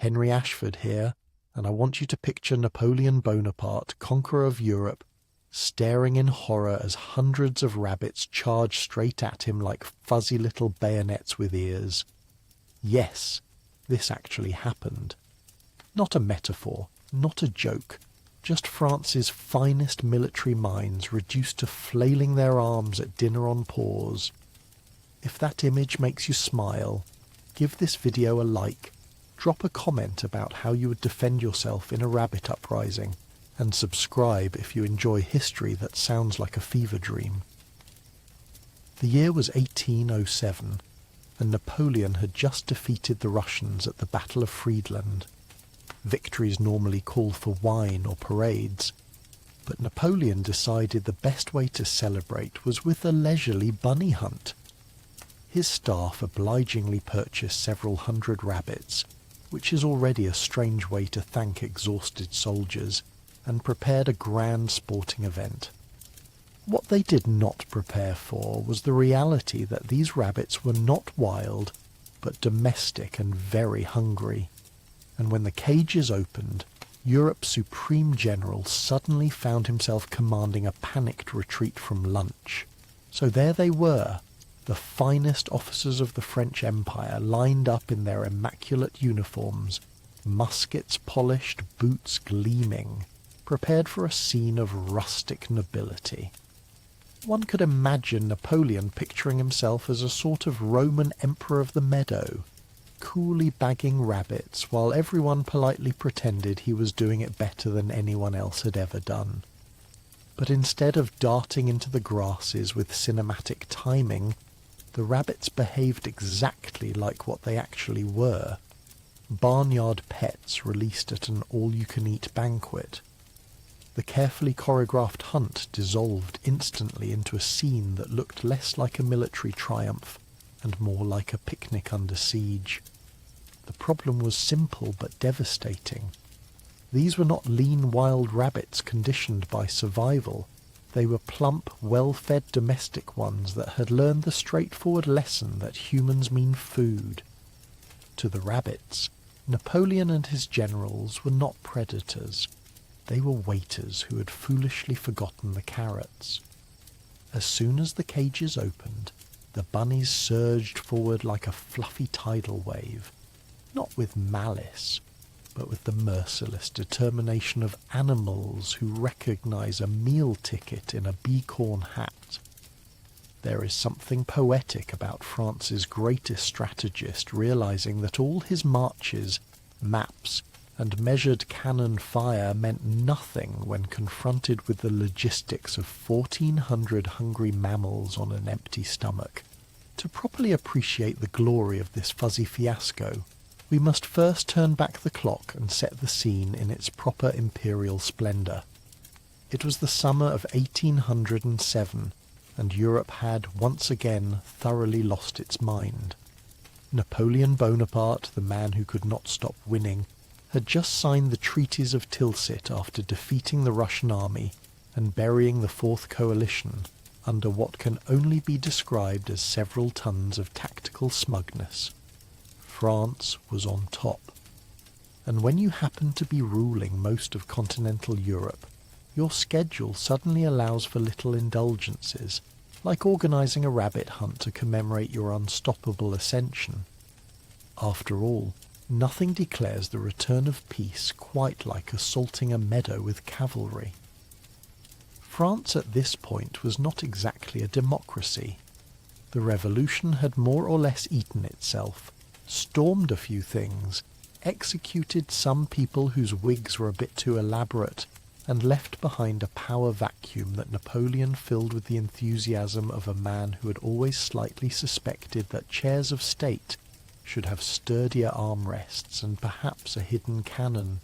Henry Ashford here, and I want you to picture Napoleon Bonaparte, conqueror of Europe, staring in horror as hundreds of rabbits charge straight at him like fuzzy little bayonets with ears. Yes, this actually happened. Not a metaphor, not a joke, just France's finest military minds reduced to flailing their arms at dinner on pause. If that image makes you smile, give this video a like, drop a comment about how you would defend yourself in a rabbit uprising, and subscribe if you enjoy history that sounds like a fever dream. The year was 1807, and Napoleon had just defeated the Russians at the Battle of Friedland. Victories normally call for wine or parades, but Napoleon decided the best way to celebrate was with a leisurely bunny hunt. His staff obligingly purchased several hundred rabbits, which is already a strange way to thank exhausted soldiers, and prepared a grand sporting event. What they did not prepare for was the reality that these rabbits were not wild, but domestic and very hungry. And when the cages opened, Europe's supreme general suddenly found himself commanding a panicked retreat from lunch. So there they were, the finest officers of the French Empire lined up in their immaculate uniforms, muskets polished, boots gleaming, prepared for a scene of rustic nobility. One could imagine Napoleon picturing himself as a sort of Roman emperor of the meadow, coolly bagging rabbits while everyone politely pretended he was doing it better than anyone else had ever done. But instead of darting into the grasses with cinematic timing, the rabbits behaved exactly like what they actually were, barnyard pets released at an all-you-can-eat banquet. The carefully choreographed hunt dissolved instantly into a scene that looked less like a military triumph and more like a picnic under siege. The problem was simple but devastating. These were not lean wild rabbits conditioned by survival. They were plump, well-fed domestic ones that had learned the straightforward lesson that humans mean food. To the rabbits, Napoleon and his generals were not predators. They were waiters who had foolishly forgotten the carrots. As soon as the cages opened, the bunnies surged forward like a fluffy tidal wave, not with malice, but with the merciless determination of animals who recognize a meal ticket in a bee-corn hat. There is something poetic about France's greatest strategist realizing that all his marches, maps, and measured cannon fire meant nothing when confronted with the logistics of 1,400 hungry mammals on an empty stomach. To properly appreciate the glory of this fuzzy fiasco, we must first turn back the clock and set the scene in its proper imperial splendour. It was the summer of 1807, and Europe had once again thoroughly lost its mind. Napoleon Bonaparte, the man who could not stop winning, had just signed the treaties of Tilsit after defeating the Russian army and burying the Fourth Coalition under what can only be described as several tons of tactical smugness. France was on top. And when you happen to be ruling most of continental Europe, your schedule suddenly allows for little indulgences, like organising a rabbit hunt to commemorate your unstoppable ascension. After all, nothing declares the return of peace quite like assaulting a meadow with cavalry. France at this point was not exactly a democracy. The revolution had more or less eaten itself, stormed a few things, executed some people whose wigs were a bit too elaborate, and left behind a power vacuum that Napoleon filled with the enthusiasm of a man who had always slightly suspected that chairs of state should have sturdier armrests and perhaps a hidden cannon.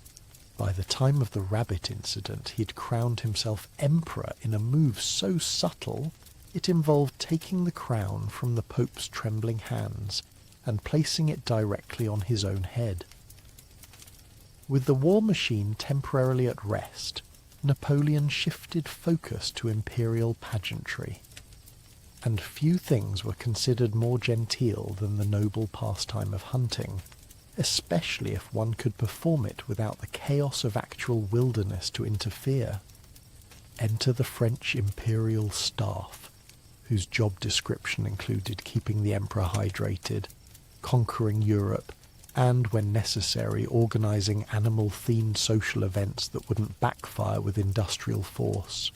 By the time of the rabbit incident, he'd crowned himself emperor in a move so subtle it involved taking the crown from the Pope's trembling hands and placing it directly on his own head. With the war machine temporarily at rest, Napoleon shifted focus to imperial pageantry. And few things were considered more genteel than the noble pastime of hunting. especially if one could perform it without the chaos of actual wilderness to interfere. Enter the French imperial staff, whose job description included keeping the emperor hydrated, conquering Europe, and, when necessary, organising animal-themed social events that wouldn't backfire with industrial force.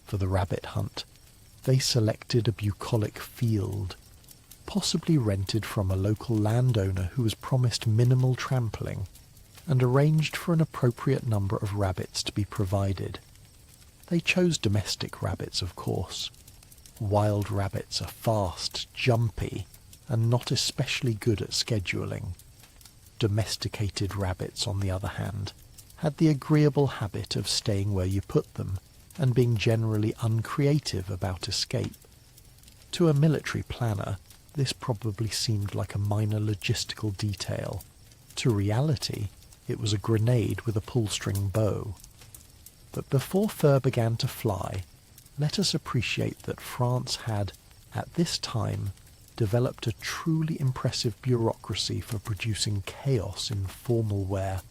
For the rabbit hunt, they selected a bucolic field, possibly rented from a local landowner who was promised minimal trampling, and arranged for an appropriate number of rabbits to be provided. They chose domestic rabbits, of course. Wild rabbits are fast, jumpy, and not especially good at scheduling. Domesticated rabbits, on the other hand, had the agreeable habit of staying where you put them, and being generally uncreative about escape. To a military planner, this probably seemed like a minor logistical detail. To reality, it was a grenade with a pull-string bow. But before fur began to fly, let us appreciate that France had, at this time, developed a truly impressive bureaucracy for producing chaos in formal wear.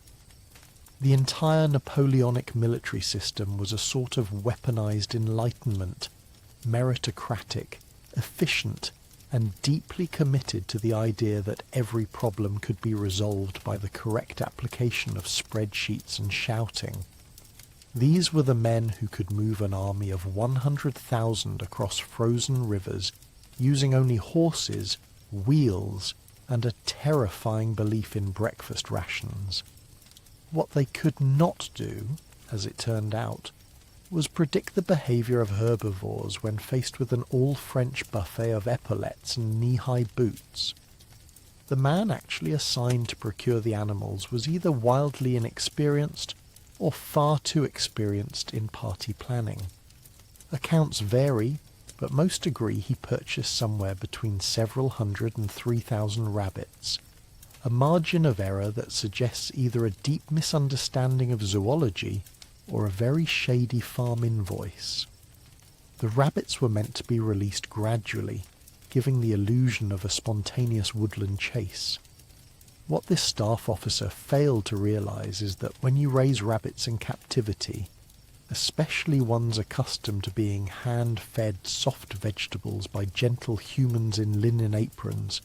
The entire Napoleonic military system was a sort of weaponized enlightenment, meritocratic, efficient, and deeply committed to the idea that every problem could be resolved by the correct application of spreadsheets and shouting. These were the men who could move an army of 100,000 across frozen rivers using only horses, wheels, and a terrifying belief in breakfast rations. What they could not do, as it turned out, was predict the behaviour of herbivores when faced with an all-French buffet of epaulettes and knee-high boots. The man actually assigned to procure the animals was either wildly inexperienced or far too experienced in party planning. Accounts vary, but most agree he purchased somewhere between several hundred and 3,000 rabbits, a margin of error that suggests either a deep misunderstanding of zoology or a very shady farm invoice. The rabbits were meant to be released gradually, giving the illusion of a spontaneous woodland chase. What this staff officer failed to realise is that when you raise rabbits in captivity, especially ones accustomed to being hand-fed soft vegetables by gentle humans in linen aprons,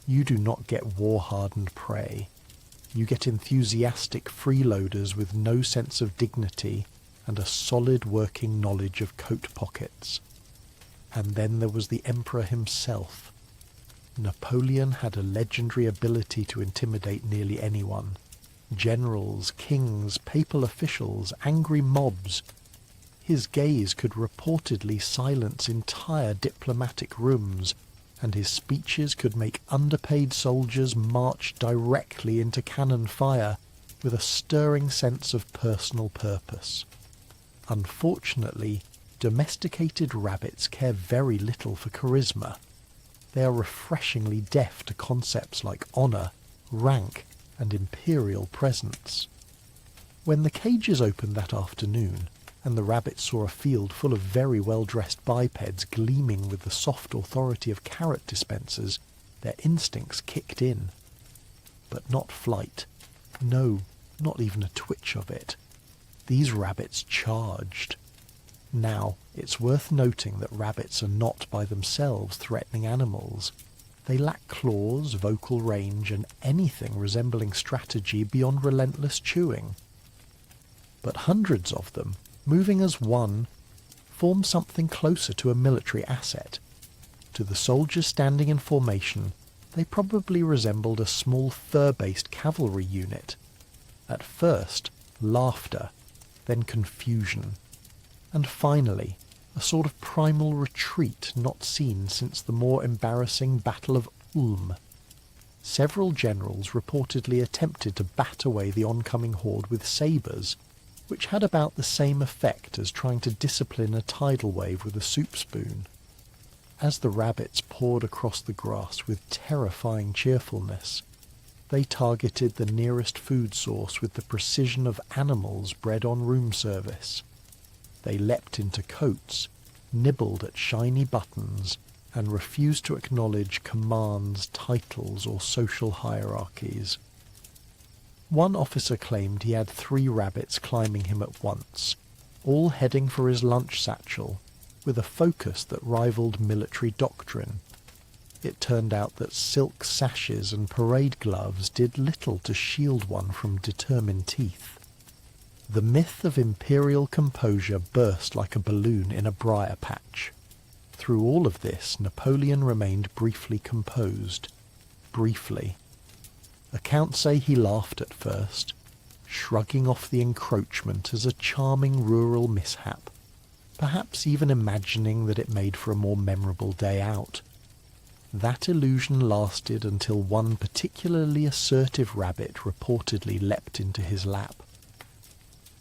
you do not get war-hardened prey. You get enthusiastic freeloaders with no sense of dignity and a solid working knowledge of coat pockets. And then there was the Emperor himself. Napoleon had a legendary ability to intimidate nearly anyone. Generals, kings, papal officials, angry mobs. His gaze could reportedly silence entire diplomatic rooms, and his speeches could make underpaid soldiers march directly into cannon fire with a stirring sense of personal purpose. Unfortunately, domesticated rabbits care very little for charisma. They are refreshingly deaf to concepts like honour, rank, and imperial presence. When the cages opened that afternoon, and the rabbits saw a field full of very well-dressed bipeds gleaming with the soft authority of carrot dispensers, their instincts kicked in. But not flight. No, not even a twitch of it. These rabbits charged. Now, it's worth noting that rabbits are not by themselves threatening animals. They lack claws, vocal range, and anything resembling strategy beyond relentless chewing. But hundreds of them, moving as one, form something closer to a military asset. To the soldiers standing in formation, they probably resembled a small fur-based cavalry unit. At first, laughter, then confusion, and finally, a sort of primal retreat not seen since the more embarrassing Battle of Ulm. Several generals reportedly attempted to bat away the oncoming horde with sabres, which had about the same effect as trying to discipline a tidal wave with a soup spoon. As the rabbits poured across the grass with terrifying cheerfulness, they targeted the nearest food source with the precision of animals bred on room service. They leapt into coats, nibbled at shiny buttons, and refused to acknowledge commands, titles, or social hierarchies. One officer claimed he had 3 rabbits climbing him at once, all heading for his lunch satchel, with a focus that rivaled military doctrine. It turned out that silk sashes and parade gloves did little to shield one from determined teeth. The myth of imperial composure burst like a balloon in a briar patch. Through all of this, Napoleon remained briefly composed. Briefly. Accounts say he laughed at first, shrugging off the encroachment as a charming rural mishap, perhaps even imagining that it made for a more memorable day out. That illusion lasted until one particularly assertive rabbit reportedly leapt into his lap,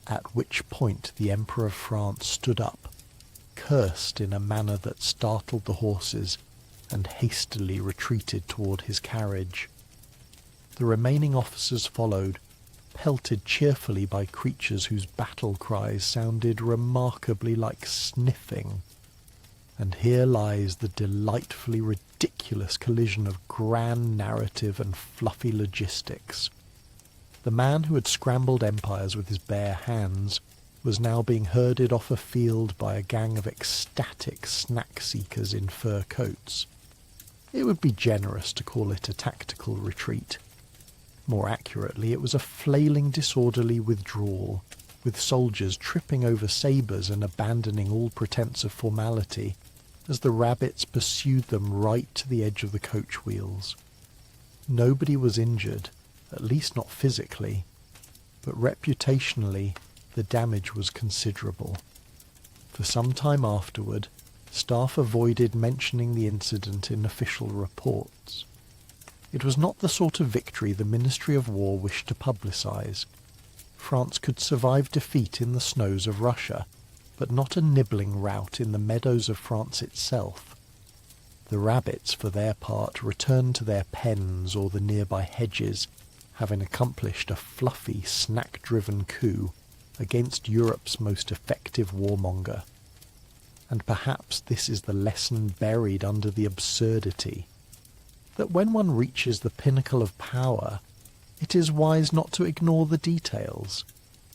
at which point the Emperor of France stood up, cursed in a manner that startled the horses, and hastily retreated toward his carriage. The remaining officers followed, pelted cheerfully by creatures whose battle cries sounded remarkably like sniffing. And here lies the delightfully ridiculous collision of grand narrative and fluffy logistics. The man who had scrambled empires with his bare hands was now being herded off a field by a gang of ecstatic snack-seekers in fur coats. It would be generous to call it a tactical retreat. More accurately, it was a flailing disorderly withdrawal, with soldiers tripping over sabres and abandoning all pretense of formality, as the rabbits pursued them right to the edge of the coach wheels. Nobody was injured, at least not physically, but reputationally the damage was considerable. For some time afterward, staff avoided mentioning the incident in official reports. It was not the sort of victory the Ministry of War wished to publicise. France could survive defeat in the snows of Russia, but not a nibbling rout in the meadows of France itself. The rabbits, for their part, returned to their pens or the nearby hedges, having accomplished a fluffy, snack-driven coup against Europe's most effective warmonger. And perhaps this is the lesson buried under the absurdity, that when one reaches the pinnacle of power, it is wise not to ignore the details,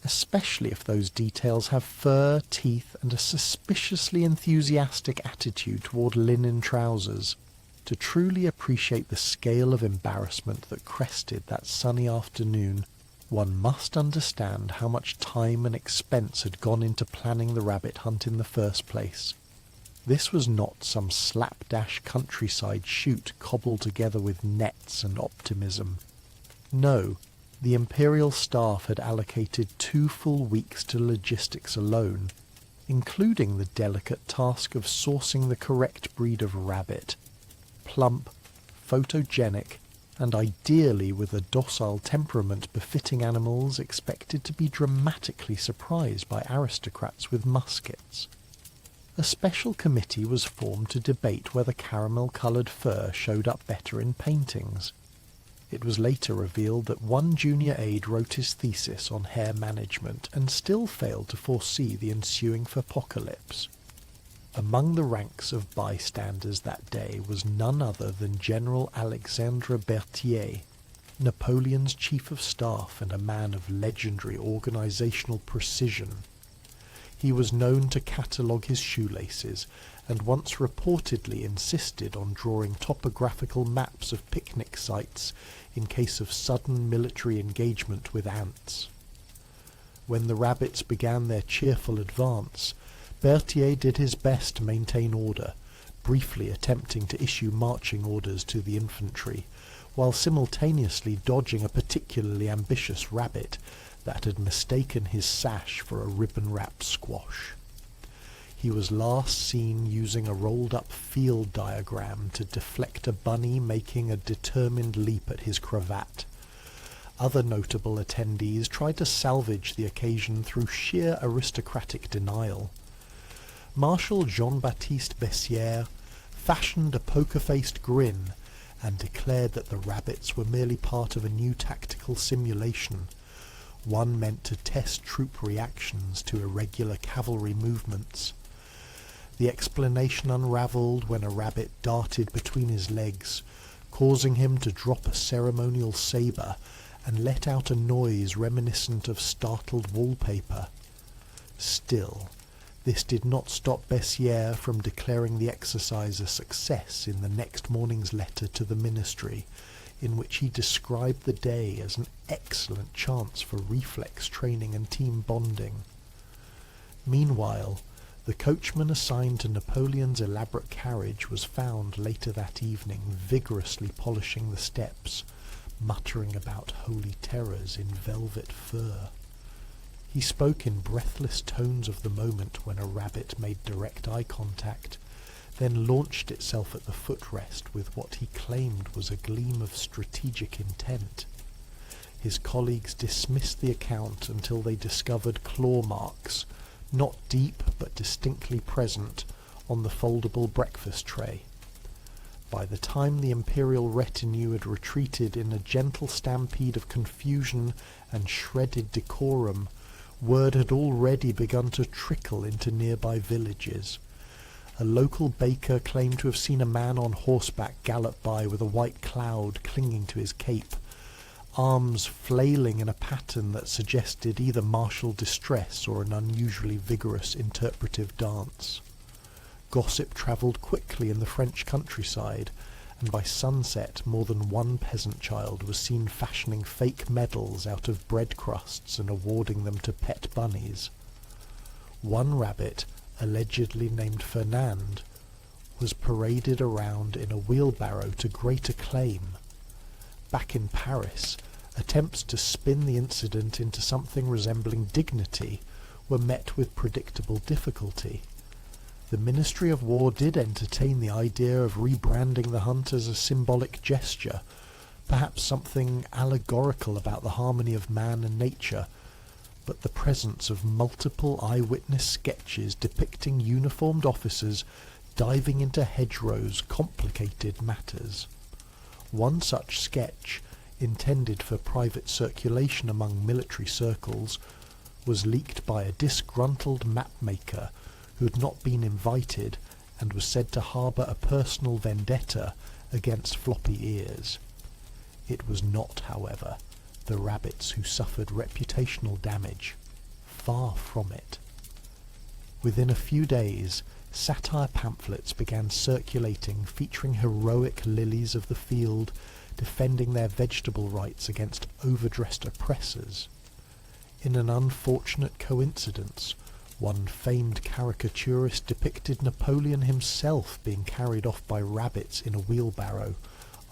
especially if those details have fur, teeth, and a suspiciously enthusiastic attitude toward linen trousers. To truly appreciate the scale of embarrassment that crested that sunny afternoon, one must understand how much time and expense had gone into planning the rabbit hunt in the first place. This was not some slapdash countryside shoot cobbled together with nets and optimism. No, the imperial staff had allocated 2 full weeks to logistics alone, including the delicate task of sourcing the correct breed of rabbit, plump, photogenic, and ideally with a docile temperament befitting animals expected to be dramatically surprised by aristocrats with muskets. A special committee was formed to debate whether caramel-coloured fur showed up better in paintings. It was later revealed that one junior aide wrote his thesis on hair management and still failed to foresee the ensuing apocalypse. Among the ranks of bystanders that day was none other than General Alexandre Berthier, Napoleon's chief of staff and a man of legendary organizational precision. He was known to catalogue his shoelaces, and once reportedly insisted on drawing topographical maps of picnic sites in case of sudden military engagement with ants. When the rabbits began their cheerful advance, Berthier did his best to maintain order, briefly attempting to issue marching orders to the infantry, while simultaneously dodging a particularly ambitious rabbit that had mistaken his sash for a ribbon-wrapped squash. He was last seen using a rolled-up field diagram to deflect a bunny making a determined leap at his cravat. Other notable attendees tried to salvage the occasion through sheer aristocratic denial. Marshal Jean-Baptiste Bessières fashioned a poker-faced grin and declared that the rabbits were merely part of a new tactical simulation, one meant to test troop reactions to irregular cavalry movements. The explanation unravelled when a rabbit darted between his legs, causing him to drop a ceremonial sabre and let out a noise reminiscent of startled wallpaper. Still, this did not stop Bessières from declaring the exercise a success in the next morning's letter to the ministry, in which he described the day as an excellent chance for reflex training and team bonding. Meanwhile, the coachman assigned to Napoleon's elaborate carriage was found later that evening vigorously polishing the steps, muttering about holy terrors in velvet fur. He spoke in breathless tones of the moment when a rabbit made direct eye contact, then launched itself at the footrest with what he claimed was a gleam of strategic intent. His colleagues dismissed the account until they discovered claw marks, not deep but distinctly present, on the foldable breakfast tray. By the time the imperial retinue had retreated in a gentle stampede of confusion and shredded decorum, word had already begun to trickle into nearby villages. A local baker claimed to have seen a man on horseback gallop by with a white cloud clinging to his cape, arms flailing in a pattern that suggested either martial distress or an unusually vigorous interpretive dance. Gossip travelled quickly in the French countryside, and by sunset more than one peasant child was seen fashioning fake medals out of bread crusts and awarding them to pet bunnies. One rabbit, allegedly named Fernand, was paraded around in a wheelbarrow to great acclaim. Back in Paris, attempts to spin the incident into something resembling dignity were met with predictable difficulty. The Ministry of War did entertain the idea of rebranding the hunt as a symbolic gesture, perhaps something allegorical about the harmony of man and nature, but the presence of multiple eyewitness sketches depicting uniformed officers diving into hedgerows complicated matters. One such sketch, intended for private circulation among military circles, was leaked by a disgruntled mapmaker who had not been invited and was said to harbour a personal vendetta against floppy ears. It was not, however, the rabbits who suffered reputational damage. Far from it. Within a few days, satire pamphlets began circulating featuring heroic lilies of the field defending their vegetable rights against overdressed oppressors. In an unfortunate coincidence, one famed caricaturist depicted Napoleon himself being carried off by rabbits in a wheelbarrow,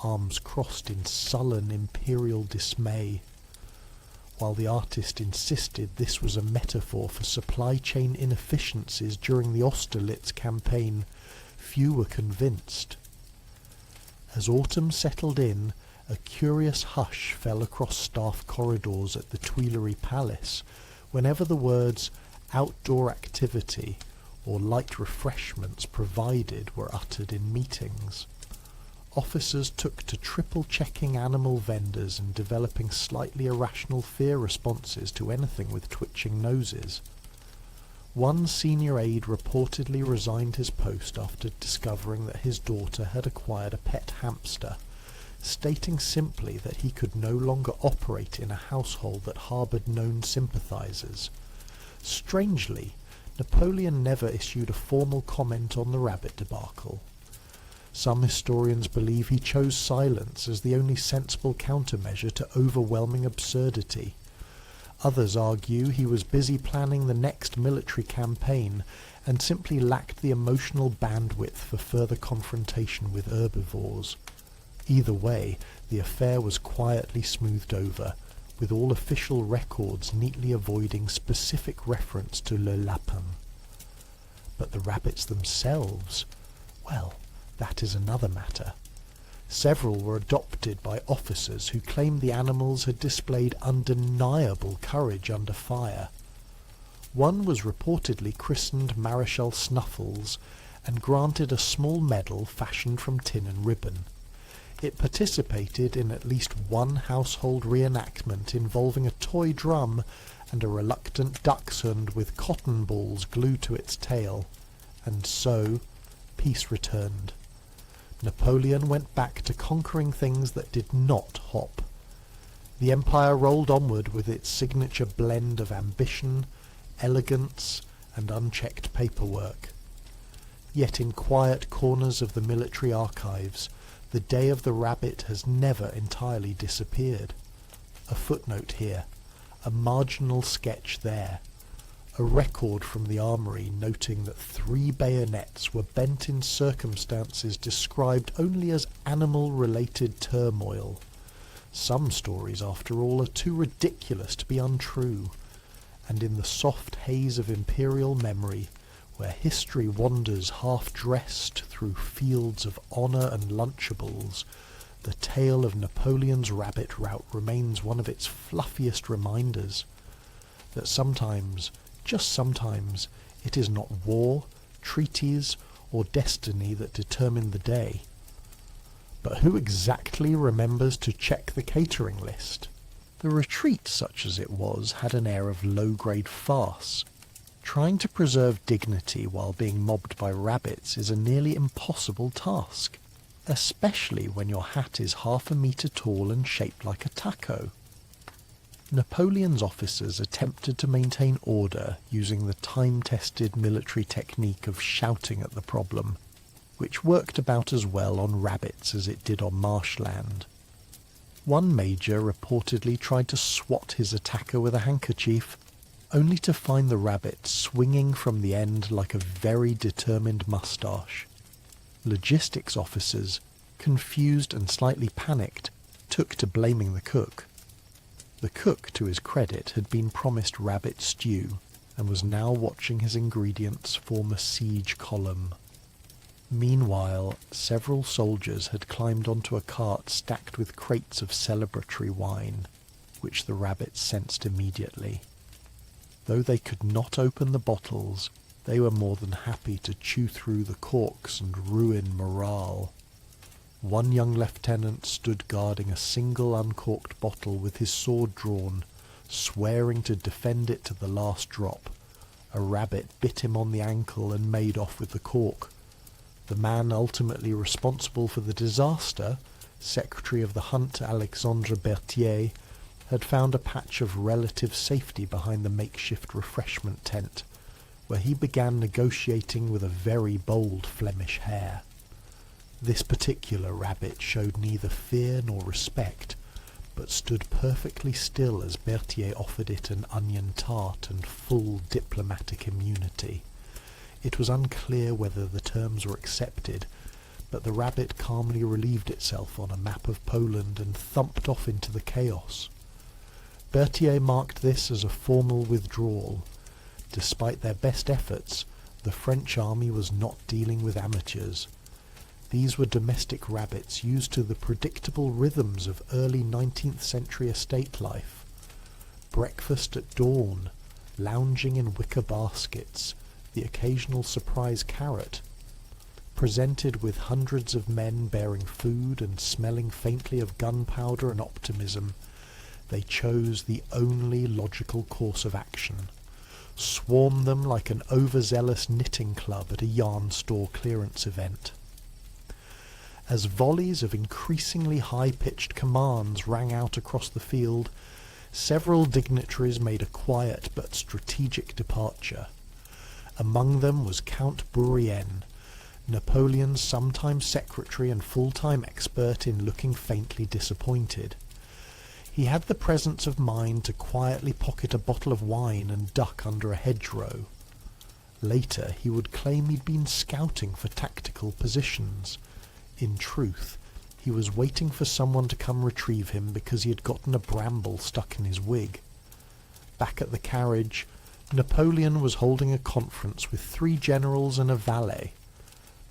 arms crossed in sullen imperial dismay. While the artist insisted this was a metaphor for supply chain inefficiencies during the Austerlitz campaign, few were convinced. As autumn settled in, a curious hush fell across staff corridors at the Tuileries Palace whenever the words outdoor activity or light refreshments provided were uttered in meetings. Officers took to triple-checking animal vendors and developing slightly irrational fear responses to anything with twitching noses. One senior aide reportedly resigned his post after discovering that his daughter had acquired a pet hamster, stating simply that he could no longer operate in a household that harboured known sympathisers. Strangely, Napoleon never issued a formal comment on the rabbit debacle. Some historians believe he chose silence as the only sensible countermeasure to overwhelming absurdity. Others argue he was busy planning the next military campaign and simply lacked the emotional bandwidth for further confrontation with herbivores. Either way, the affair was quietly smoothed over, with all official records neatly avoiding specific reference to le lapin. But the rabbits themselves, well, that is another matter. Several were adopted by officers who claimed the animals had displayed undeniable courage under fire. One was reportedly christened Maréchal Snuffles and granted a small medal fashioned from tin and ribbon. It participated in at least one household reenactment involving a toy drum and a reluctant dachshund with cotton balls glued to its tail, and so peace returned. Napoleon went back to conquering things that did not hop. The empire rolled onward with its signature blend of ambition, elegance, and unchecked paperwork. Yet in quiet corners of the military archives, the day of the rabbit has never entirely disappeared. A footnote here, a marginal sketch there, a record from the armoury noting that 3 bayonets were bent in circumstances described only as animal-related turmoil. Some stories, after all, are too ridiculous to be untrue, and in the soft haze of imperial memory, where history wanders half-dressed through fields of honour and Lunchables, the tale of Napoleon's rabbit route remains one of its fluffiest reminders, that sometimes, just sometimes, it is not war, treaties, or destiny that determine the day. But who exactly remembers to check the catering list? The retreat, such as it was, had an air of low-grade farce. Trying to preserve dignity while being mobbed by rabbits is a nearly impossible task, especially when your hat is 1/2 metre tall and shaped like a taco. Napoleon's officers attempted to maintain order using the time-tested military technique of shouting at the problem, which worked about as well on rabbits as it did on marshland. One major reportedly tried to swat his attacker with a handkerchief, only to find the rabbit swinging from the end like a very determined moustache. Logistics officers, confused and slightly panicked, took to blaming the cook. The cook, to his credit, had been promised rabbit stew, and was now watching his ingredients form a siege column. Meanwhile, several soldiers had climbed onto a cart stacked with crates of celebratory wine, which the rabbits sensed immediately. Though they could not open the bottles, they were more than happy to chew through the corks and ruin morale. One young lieutenant stood guarding a single uncorked bottle with his sword drawn, swearing to defend it to the last drop. A rabbit bit him on the ankle and made off with the cork. The man ultimately responsible for the disaster, Secretary of the Hunt Alexandre Berthier, had found a patch of relative safety behind the makeshift refreshment tent, where he began negotiating with a very bold Flemish hare. This particular rabbit showed neither fear nor respect, but stood perfectly still as Berthier offered it an onion tart and full diplomatic immunity. It was unclear whether the terms were accepted, but the rabbit calmly relieved itself on a map of Poland and thumped off into the chaos. Berthier marked this as a formal withdrawal. Despite their best efforts, the French army was not dealing with amateurs. These were domestic rabbits used to the predictable rhythms of early 19th century estate life. Breakfast at dawn, lounging in wicker baskets, the occasional surprise carrot. Presented with hundreds of men bearing food and smelling faintly of gunpowder and optimism, they chose the only logical course of action. Swarm them like an overzealous knitting club at a yarn store clearance event. As volleys of increasingly high-pitched commands rang out across the field, several dignitaries made a quiet but strategic departure. Among them was Count Bourrienne, Napoleon's sometime secretary and full-time expert in looking faintly disappointed. He had the presence of mind to quietly pocket a bottle of wine and duck under a hedgerow. Later he would claim he'd been scouting for tactical positions. In truth, he was waiting for someone to come retrieve him because he had gotten a bramble stuck in his wig. Back at the carriage, Napoleon was holding a conference with 3 generals and a valet,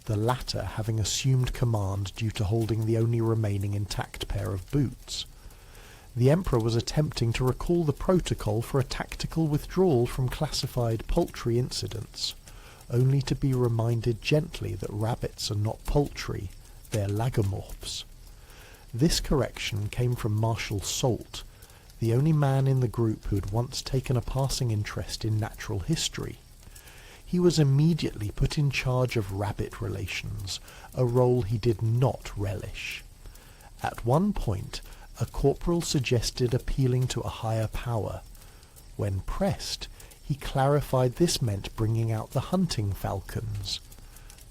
the latter having assumed command due to holding the only remaining intact pair of boots. The Emperor was attempting to recall the protocol for a tactical withdrawal from classified poultry incidents, only to be reminded gently that rabbits are not poultry, they're lagomorphs. This correction came from Marshal Soult, the only man in the group who had once taken a passing interest in natural history. He was immediately put in charge of rabbit relations, a role he did not relish. At one point, a corporal suggested appealing to a higher power. When pressed, he clarified this meant bringing out the hunting falcons.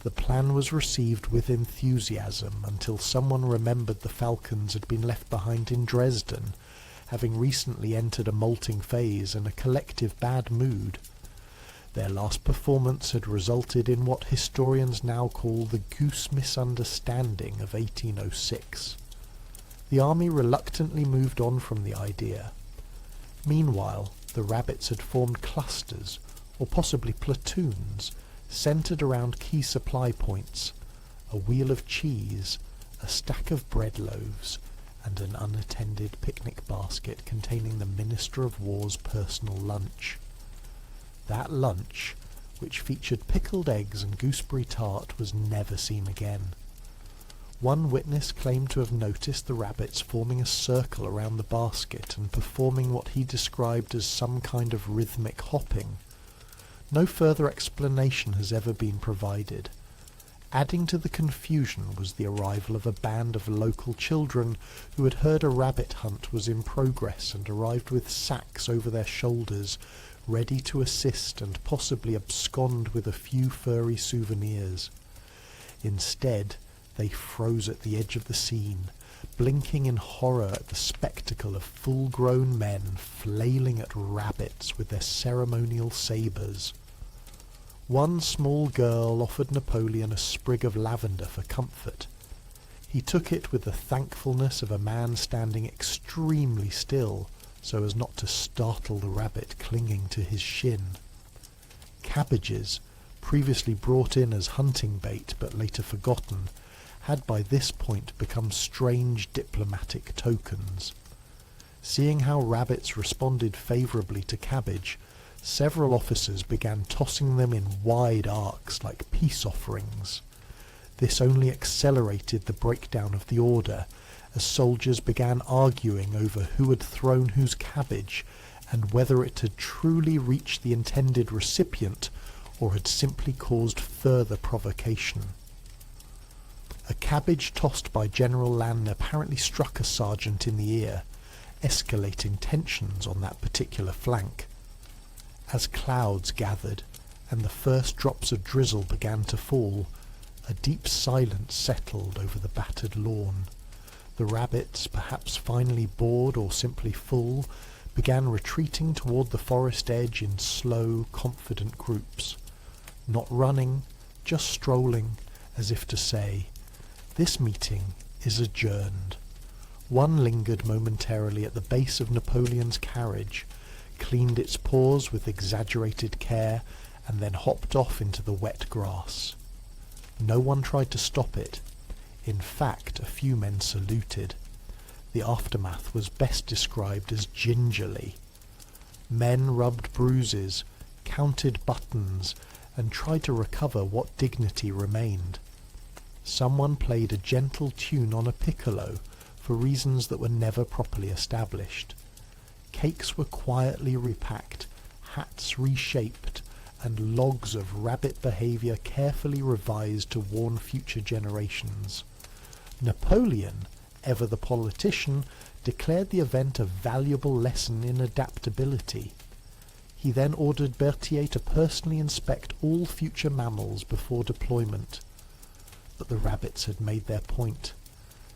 The plan was received with enthusiasm until someone remembered the falcons had been left behind in Dresden, having recently entered a molting phase and a collective bad mood. Their last performance had resulted in what historians now call the Goose Misunderstanding of 1806. The army reluctantly moved on from the idea. Meanwhile, the rabbits had formed clusters, or possibly platoons, centred around key supply points, a wheel of cheese, a stack of bread loaves, and an unattended picnic basket containing the Minister of War's personal lunch. That lunch, which featured pickled eggs and gooseberry tart, was never seen again. One witness claimed to have noticed the rabbits forming a circle around the basket and performing what he described as some kind of rhythmic hopping. No further explanation has ever been provided. Adding to the confusion was the arrival of a band of local children who had heard a rabbit hunt was in progress and arrived with sacks over their shoulders, ready to assist and possibly abscond with a few furry souvenirs. Instead, they froze at the edge of the scene, blinking in horror at the spectacle of full-grown men flailing at rabbits with their ceremonial sabres. One small girl offered Napoleon a sprig of lavender for comfort. He took it with the thankfulness of a man standing extremely still, so as not to startle the rabbit clinging to his shin. Cabbages, previously brought in as hunting bait but later forgotten, had by this point become strange diplomatic tokens. Seeing how rabbits responded favourably to cabbage, several officers began tossing them in wide arcs like peace offerings. This only accelerated the breakdown of the order, as soldiers began arguing over who had thrown whose cabbage and whether it had truly reached the intended recipient or had simply caused further provocation. A cabbage tossed by General Lannes apparently struck a sergeant in the ear, escalating tensions on that particular flank. As clouds gathered and the first drops of drizzle began to fall, a deep silence settled over the battered lawn. The rabbits, perhaps finally bored or simply full, began retreating toward the forest edge in slow, confident groups. Not running, just strolling, as if to say, "This meeting is adjourned." One lingered momentarily at the base of Napoleon's carriage, cleaned its paws with exaggerated care, and then hopped off into the wet grass. No one tried to stop it. In fact, a few men saluted. The aftermath was best described as gingerly. Men rubbed bruises, counted buttons, and tried to recover what dignity remained. Someone played a gentle tune on a piccolo for reasons that were never properly established. Cakes were quietly repacked, hats reshaped, and logs of rabbit behaviour carefully revised to warn future generations. Napoleon, ever the politician, declared the event a valuable lesson in adaptability. He then ordered Berthier to personally inspect all future mammals before deployment. But the rabbits had made their point.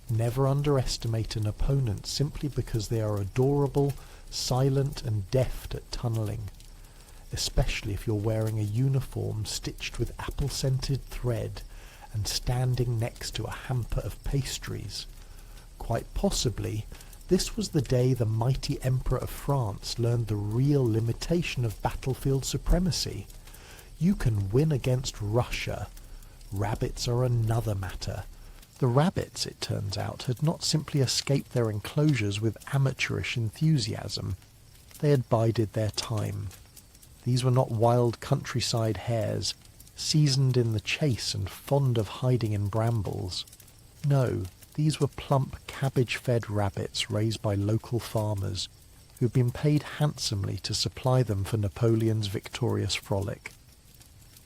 Never underestimate an opponent simply because they are adorable, silent, and deft at tunnelling, especially if you're wearing a uniform stitched with apple-scented thread and standing next to a hamper of pastries. Quite possibly, this was the day the mighty Emperor of France learned the real limitation of battlefield supremacy. You can win against Russia. Rabbits are another matter. The rabbits, it turns out, had not simply escaped their enclosures with amateurish enthusiasm. They had bided their time. These were not wild countryside hares, seasoned in the chase and fond of hiding in brambles. No, these were plump, cabbage-fed rabbits raised by local farmers, who'd been paid handsomely to supply them for Napoleon's victorious frolic.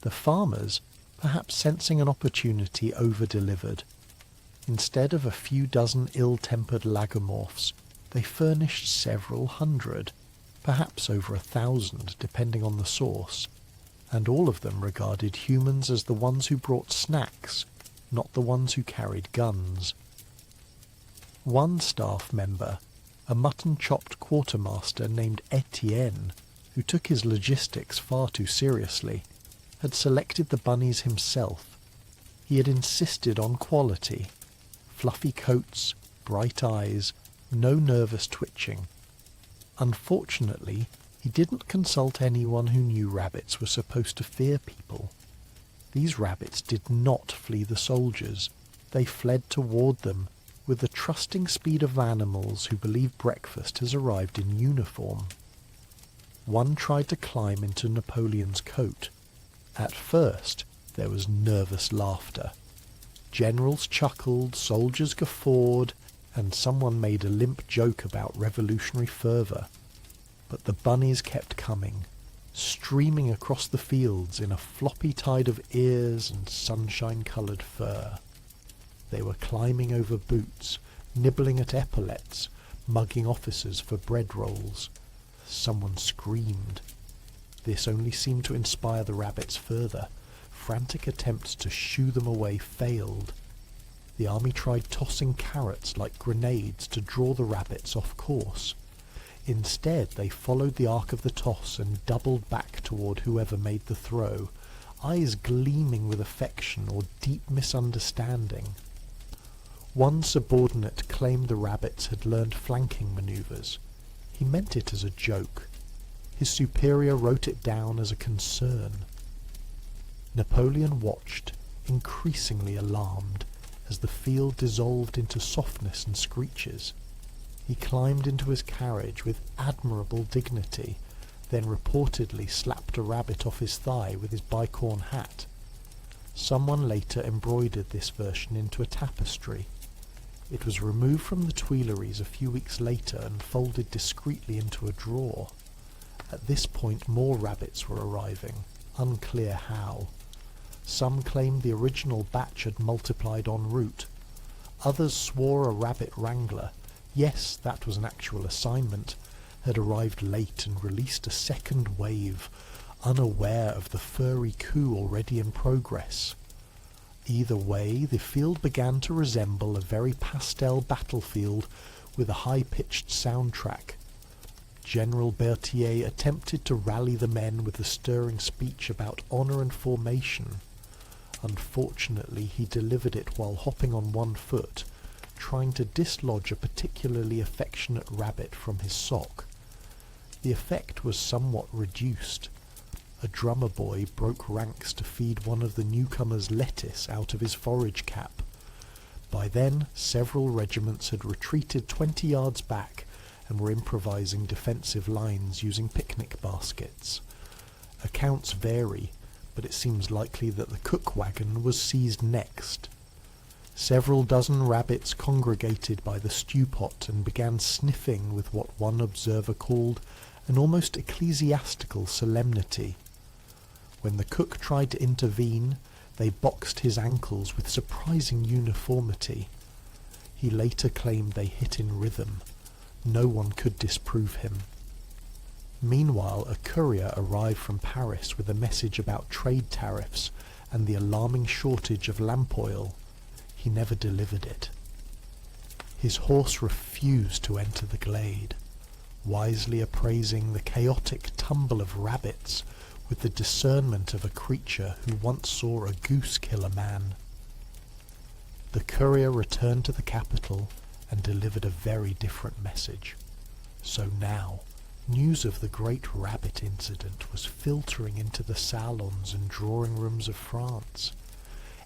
The farmers, perhaps sensing an opportunity, over-delivered. Instead of a few dozen ill-tempered lagomorphs, they furnished several hundred, perhaps over 1,000, depending on the source, and all of them regarded humans as the ones who brought snacks, not the ones who carried guns. One staff member, a mutton-chopped quartermaster named Etienne, who took his logistics far too seriously, had selected the bunnies himself. He had insisted on quality: fluffy coats, bright eyes, no nervous twitching. Unfortunately, he didn't consult anyone who knew rabbits were supposed to fear people. These rabbits did not flee the soldiers. They fled toward them with the trusting speed of animals who believe breakfast has arrived in uniform. One tried to climb into Napoleon's coat. At first, there was nervous laughter. Generals chuckled, soldiers guffawed, and someone made a limp joke about revolutionary fervour. But the bunnies kept coming, streaming across the fields in a floppy tide of ears and sunshine-coloured fur. They were climbing over boots, nibbling at epaulets, mugging officers for bread rolls. Someone screamed. This only seemed to inspire the rabbits further. Frantic attempts to shoo them away failed. The army tried tossing carrots like grenades to draw the rabbits off course. Instead, they followed the arc of the toss and doubled back toward whoever made the throw, eyes gleaming with affection or deep misunderstanding. One subordinate claimed the rabbits had learned flanking manoeuvres. He meant it as a joke. His superior wrote it down as a concern. Napoleon watched, increasingly alarmed, as the field dissolved into softness and screeches. He climbed into his carriage with admirable dignity, then reportedly slapped a rabbit off his thigh with his bicorn hat. Someone later embroidered this version into a tapestry. It was removed from the Tuileries a few weeks later and folded discreetly into a drawer. At this point more rabbits were arriving, unclear how. Some claimed the original batch had multiplied en route. Others swore a rabbit wrangler, yes, that was an actual assignment, had arrived late and released a second wave, unaware of the furry coup already in progress. Either way, the field began to resemble a very pastel battlefield with a high-pitched soundtrack. General Berthier attempted to rally the men with a stirring speech about honour and formation. Unfortunately, he delivered it while hopping on one foot, trying to dislodge a particularly affectionate rabbit from his sock. The effect was somewhat reduced. A drummer boy broke ranks to feed one of the newcomers lettuce out of his forage cap. By then, several regiments had retreated 20 yards back and were improvising defensive lines using picnic baskets. Accounts vary, but it seems likely that the cook wagon was seized next. Several dozen rabbits congregated by the stew pot and began sniffing with what one observer called an almost ecclesiastical solemnity. When the cook tried to intervene, they boxed his ankles with surprising uniformity. He later claimed they hit in rhythm. No one could disprove him. Meanwhile, a courier arrived from Paris with a message about trade tariffs and the alarming shortage of lamp oil. He never delivered it. His horse refused to enter the glade, wisely appraising the chaotic tumble of rabbits with the discernment of a creature who once saw a goose kill a man. The courier returned to the capital and delivered a very different message. So now, news of the great rabbit incident was filtering into the salons and drawing rooms of France.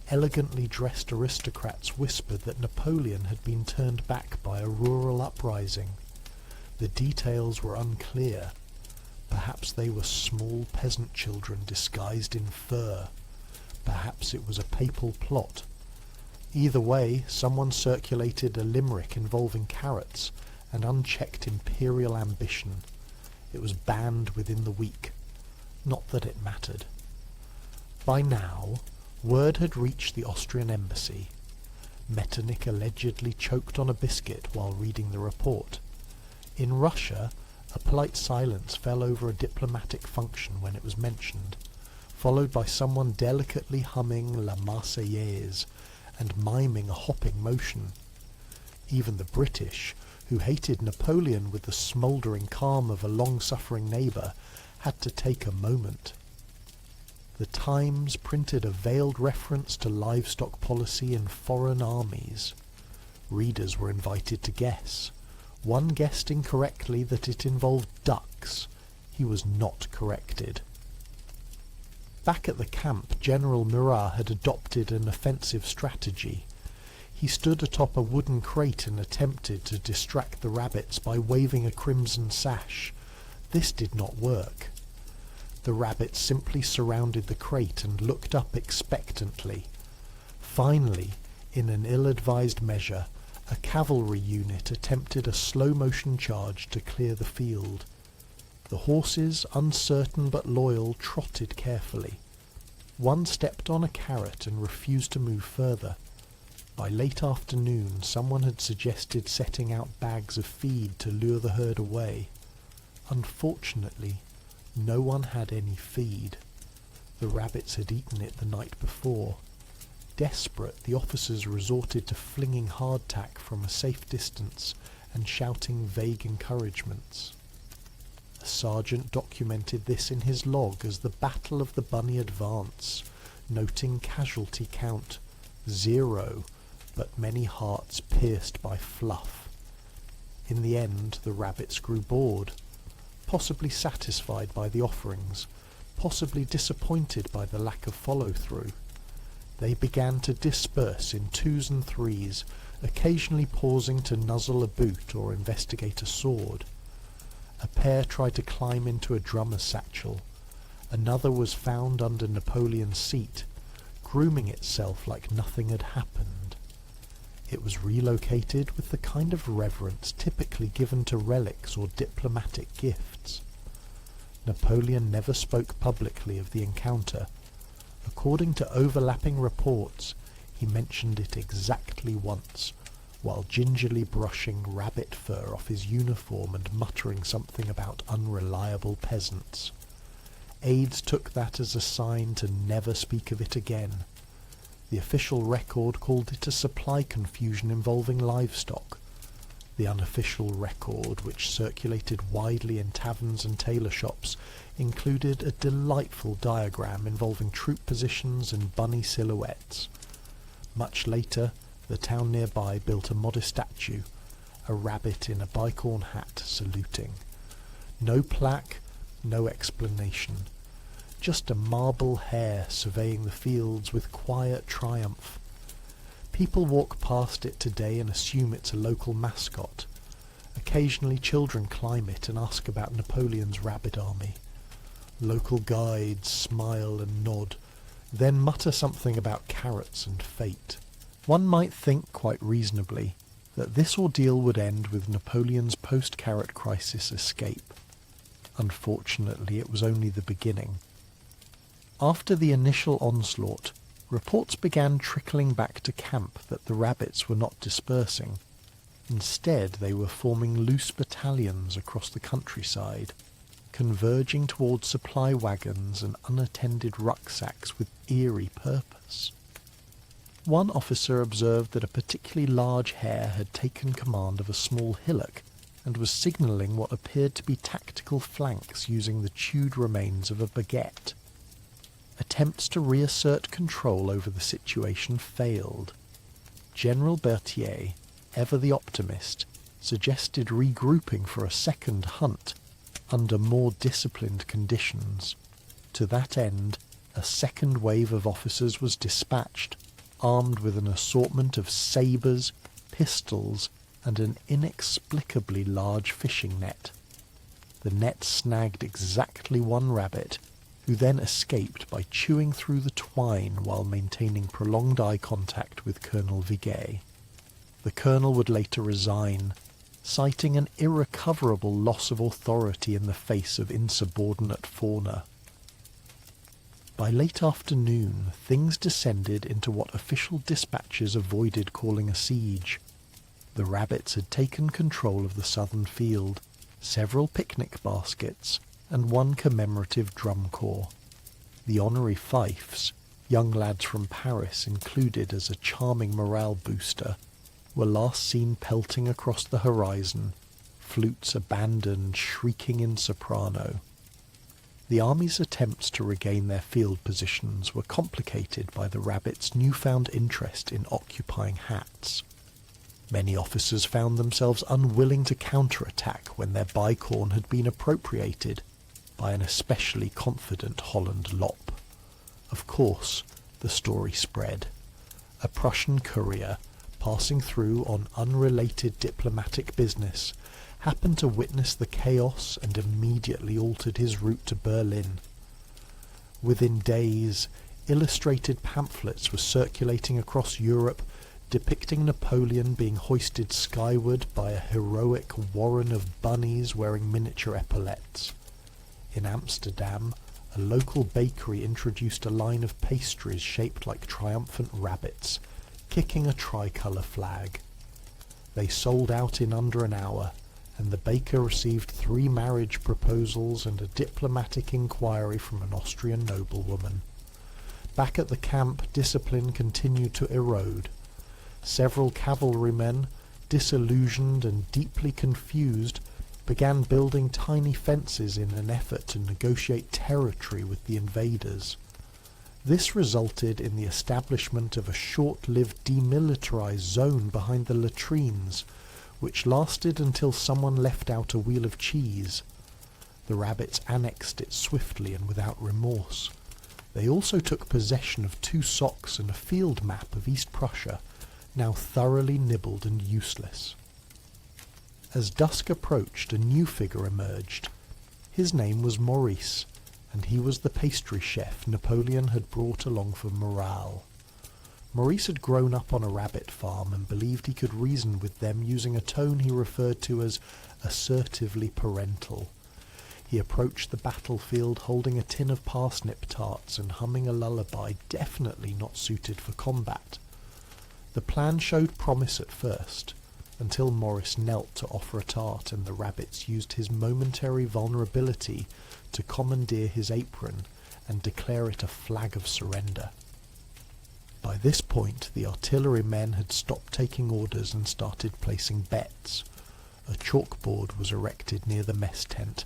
Elegantly dressed aristocrats whispered that Napoleon had been turned back by a rural uprising. The details were unclear. Perhaps they were small peasant children disguised in fur. Perhaps it was a papal plot. Either way, someone circulated a limerick involving carrots and unchecked imperial ambition. It was banned within the week. Not that it mattered. By now, word had reached the Austrian embassy. Metternich allegedly choked on a biscuit while reading the report. In Russia, a polite silence fell over a diplomatic function when it was mentioned, followed by someone delicately humming La Marseillaise and miming a hopping motion. Even the British, who hated Napoleon with the smouldering calm of a long-suffering neighbour, had to take a moment. The Times printed a veiled reference to livestock policy in foreign armies. Readers were invited to guess. One guessed incorrectly that it involved ducks. He was not corrected. Back at the camp, General Murat had adopted an offensive strategy. He stood atop a wooden crate and attempted to distract the rabbits by waving a crimson sash. This did not work. The rabbits simply surrounded the crate and looked up expectantly. Finally, in an ill-advised measure, a cavalry unit attempted a slow-motion charge to clear the field. The horses, uncertain but loyal, trotted carefully. One stepped on a carrot and refused to move further. By late afternoon, someone had suggested setting out bags of feed to lure the herd away. Unfortunately, no one had any feed. The rabbits had eaten it the night before. Desperate, the officers resorted to flinging hardtack from a safe distance and shouting vague encouragements. A sergeant documented this in his log as the Battle of the Bunny Advance, noting casualty count 0, but many hearts pierced by fluff. In the end, the rabbits grew bored, possibly satisfied by the offerings, possibly disappointed by the lack of follow-through. They began to disperse in 2s and 3s, occasionally pausing to nuzzle a boot or investigate a sword. A pair tried to climb into a drummer's satchel. Another was found under Napoleon's seat, grooming itself like nothing had happened. It was relocated with the kind of reverence typically given to relics or diplomatic gifts. Napoleon never spoke publicly of the encounter. According to overlapping reports, he mentioned it exactly once, while gingerly brushing rabbit fur off his uniform and muttering something about unreliable peasants. Aides took that as a sign to never speak of it again. The official record called it a supply confusion involving livestock. The unofficial record, which circulated widely in taverns and tailor shops, included a delightful diagram involving troop positions and bunny silhouettes. Much later, the town nearby built a modest statue, a rabbit in a bicorn hat saluting. No plaque, no explanation. Just a marble hare surveying the fields with quiet triumph. People walk past it today and assume it's a local mascot. Occasionally children climb it and ask about Napoleon's rabbit army. Local guides smile and nod, then mutter something about carrots and fate. One might think quite reasonably that this ordeal would end with Napoleon's post-carrot crisis escape. Unfortunately, it was only the beginning. After the initial onslaught, reports began trickling back to camp that the rabbits were not dispersing. Instead, they were forming loose battalions across the countryside, converging towards supply wagons and unattended rucksacks with eerie purpose. One officer observed that a particularly large hare had taken command of a small hillock and was signalling what appeared to be tactical flanks using the chewed remains of a baguette. Attempts to reassert control over the situation failed. General Berthier, ever the optimist, suggested regrouping for a second hunt under more disciplined conditions. To that end, a second wave of officers was dispatched, armed with an assortment of sabres, pistols, and an inexplicably large fishing net. The net snagged exactly one rabbit, who then escaped by chewing through the twine while maintaining prolonged eye contact with Colonel Viguet. The colonel would later resign, citing an irrecoverable loss of authority in the face of insubordinate fauna. By late afternoon, things descended into what official dispatches avoided calling a siege. The rabbits had taken control of the southern field, several picnic baskets, and one commemorative drum corps. The honorary fifes, young lads from Paris included as a charming morale booster, were last seen pelting across the horizon, flutes abandoned, shrieking in soprano. The army's attempts to regain their field positions were complicated by the rabbits' newfound interest in occupying hats. Many officers found themselves unwilling to counterattack when their bicorn had been appropriated by an especially confident Holland Lop. Of course, the story spread. A Prussian courier, passing through on unrelated diplomatic business, happened to witness the chaos and immediately altered his route to Berlin. Within days, illustrated pamphlets were circulating across Europe depicting Napoleon being hoisted skyward by a heroic warren of bunnies wearing miniature epaulets. In Amsterdam, a local bakery introduced a line of pastries shaped like triumphant rabbits, kicking a tricolour flag. They sold out in under an hour, and the baker received 3 marriage proposals and a diplomatic inquiry from an Austrian noblewoman. Back at the camp, discipline continued to erode. Several cavalrymen, disillusioned and deeply confused, began building tiny fences in an effort to negotiate territory with the invaders. This resulted in the establishment of a short-lived demilitarized zone behind the latrines, which lasted until someone left out a wheel of cheese. The rabbits annexed it swiftly and without remorse. They also took possession of 2 socks and a field map of East Prussia, now thoroughly nibbled and useless. As dusk approached, a new figure emerged. His name was Maurice, and he was the pastry chef Napoleon had brought along for morale. Maurice had grown up on a rabbit farm and believed he could reason with them using a tone he referred to as assertively parental. He approached the battlefield holding a tin of parsnip tarts and humming a lullaby definitely not suited for combat. The plan showed promise at first, until Maurice knelt to offer a tart and the rabbits used his momentary vulnerability to commandeer his apron and declare it a flag of surrender. By this point, the artillerymen had stopped taking orders and started placing bets. A chalkboard was erected near the mess tent,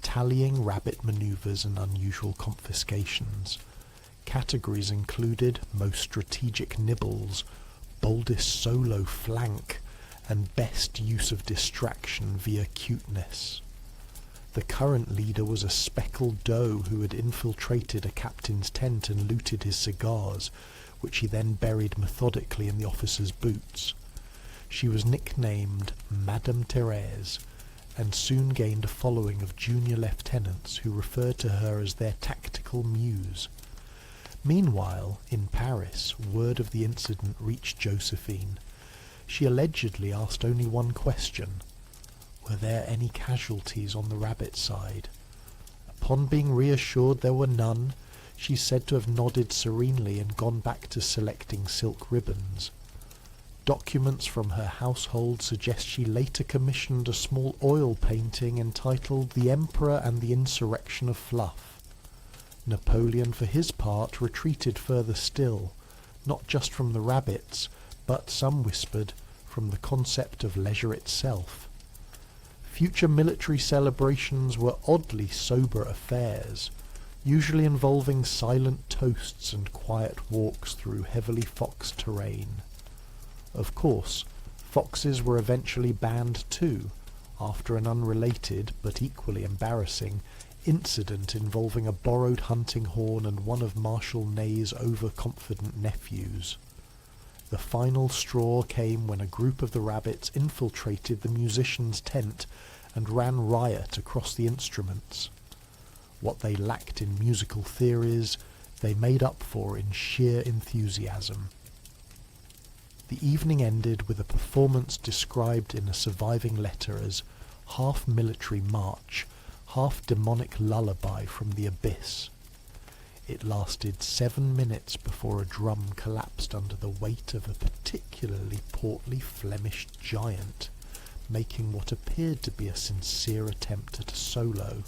tallying rabbit manoeuvres and unusual confiscations. Categories included most strategic nibbles, boldest solo flank, and best use of distraction via cuteness. The current leader was a speckled doe who had infiltrated a captain's tent and looted his cigars, which he then buried methodically in the officer's boots. She was nicknamed Madame Thérèse, and soon gained a following of junior lieutenants who referred to her as their tactical muse. Meanwhile, in Paris, word of the incident reached Josephine. She allegedly asked only one question: were there any casualties on the rabbit side? Upon being reassured there were none, she is said to have nodded serenely and gone back to selecting silk ribbons. Documents from her household suggest she later commissioned a small oil painting entitled The Emperor and the Insurrection of Fluff. Napoleon, for his part, retreated further still, not just from the rabbits, but, some whispered, from the concept of leisure itself. Future military celebrations were oddly sober affairs, usually involving silent toasts and quiet walks through heavily foxed terrain. Of course, foxes were eventually banned too, after an unrelated, but equally embarrassing, incident involving a borrowed hunting horn and one of Marshal Ney's overconfident nephews. The final straw came when a group of the rabbits infiltrated the musician's tent and ran riot across the instruments. What they lacked in musical theories, they made up for in sheer enthusiasm. The evening ended with a performance described in a surviving letter as half military march, half demonic lullaby from the abyss. It lasted 7 minutes before a drum collapsed under the weight of a particularly portly Flemish giant, making what appeared to be a sincere attempt at a solo.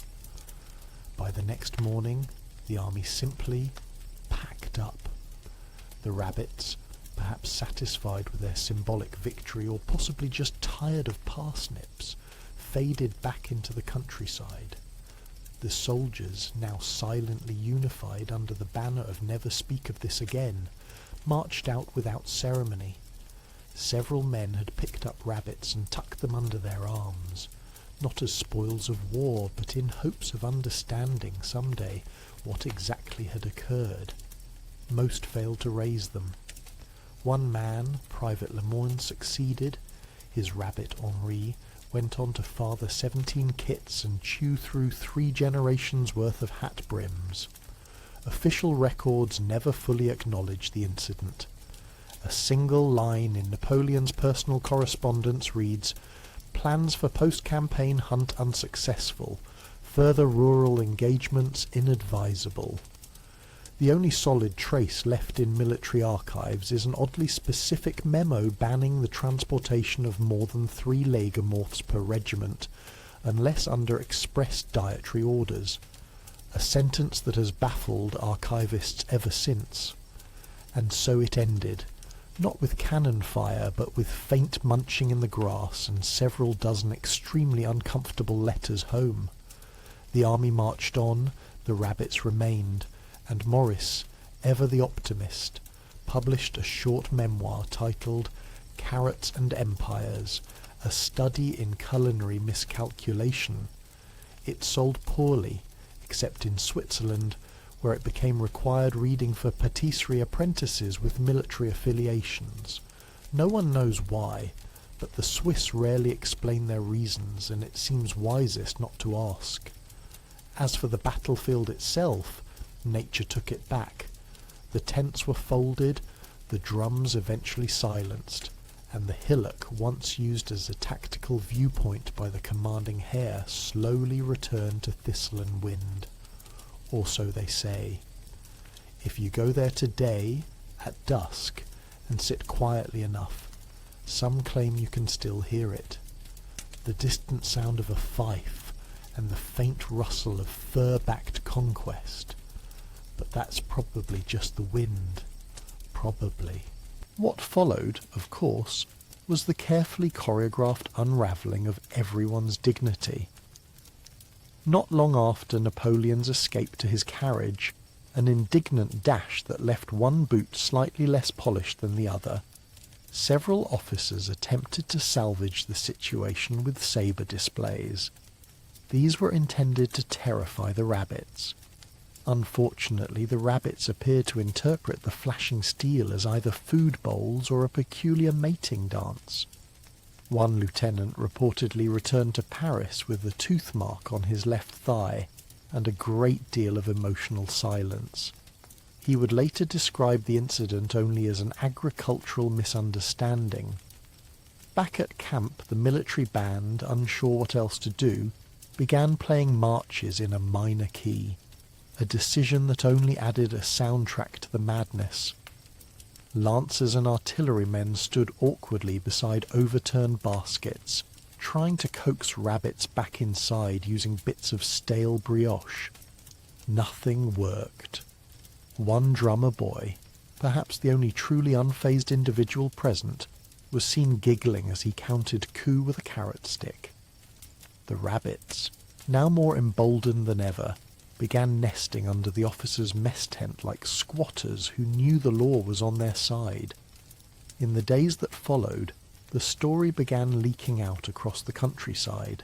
By the next morning, the army simply packed up. The rabbits, perhaps satisfied with their symbolic victory or possibly just tired of parsnips, faded back into the countryside. The soldiers, now silently unified under the banner of "Never speak of this again," marched out without ceremony. Several men had picked up rabbits and tucked them under their arms, not as spoils of war, but in hopes of understanding some day what exactly had occurred. Most failed to raise them. One man, Private Lemoyne, succeeded. His rabbit, Henri, went on to father 17 kits and chew through 3 generations' worth of hat brims. Official records never fully acknowledge the incident. A single line in Napoleon's personal correspondence reads, "Plans for post-campaign hunt unsuccessful. Further rural engagements inadvisable." The only solid trace left in military archives is an oddly specific memo banning the transportation of more than 3 lagomorphs per regiment, unless under express dietary orders, a sentence that has baffled archivists ever since. And so it ended, not with cannon fire, but with faint munching in the grass and several dozen extremely uncomfortable letters home. The army marched on, the rabbits remained, and Morris, ever the optimist, published a short memoir titled Carrots and Empires, a study in culinary miscalculation. It sold poorly, except in Switzerland, where it became required reading for patisserie apprentices with military affiliations. No one knows why, but the Swiss rarely explain their reasons, and it seems wisest not to ask. As for the battlefield itself, nature took it back. The tents were folded, the drums eventually silenced, and the hillock, once used as a tactical viewpoint by the commanding hare, slowly returned to thistle and wind. Or so they say. If you go there today, at dusk, and sit quietly enough, some claim you can still hear it. The distant sound of a fife, and the faint rustle of fur-backed conquest. But that's probably just the wind. Probably. What followed, of course, was the carefully choreographed unravelling of everyone's dignity. Not long after Napoleon's escape to his carriage, an indignant dash that left one boot slightly less polished than the other, several officers attempted to salvage the situation with sabre displays. These were intended to terrify the rabbits. Unfortunately, the rabbits appeared to interpret the flashing steel as either food bowls or a peculiar mating dance. One lieutenant reportedly returned to Paris with a tooth mark on his left thigh and a great deal of emotional silence. He would later describe the incident only as an agricultural misunderstanding. Back at camp, the military band, unsure what else to do, began playing marches in a minor key, a decision that only added a soundtrack to the madness. Lancers and artillerymen stood awkwardly beside overturned baskets, trying to coax rabbits back inside using bits of stale brioche. Nothing worked. One drummer boy, perhaps the only truly unfazed individual present, was seen giggling as he counted coup with a carrot stick. The rabbits, now more emboldened than ever, began nesting under the officers' mess tent like squatters who knew the law was on their side. In the days that followed, the story began leaking out across the countryside.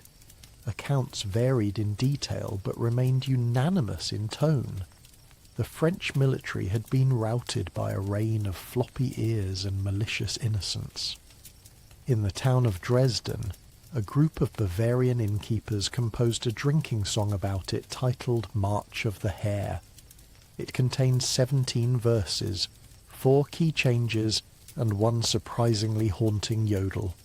Accounts varied in detail but remained unanimous in tone. The French military had been routed by a reign of floppy ears and malicious innocence. In the town of Dresden, a group of Bavarian innkeepers composed a drinking song about it titled March of the Hare. It contained 17 verses, 4 key changes, and one surprisingly haunting yodel.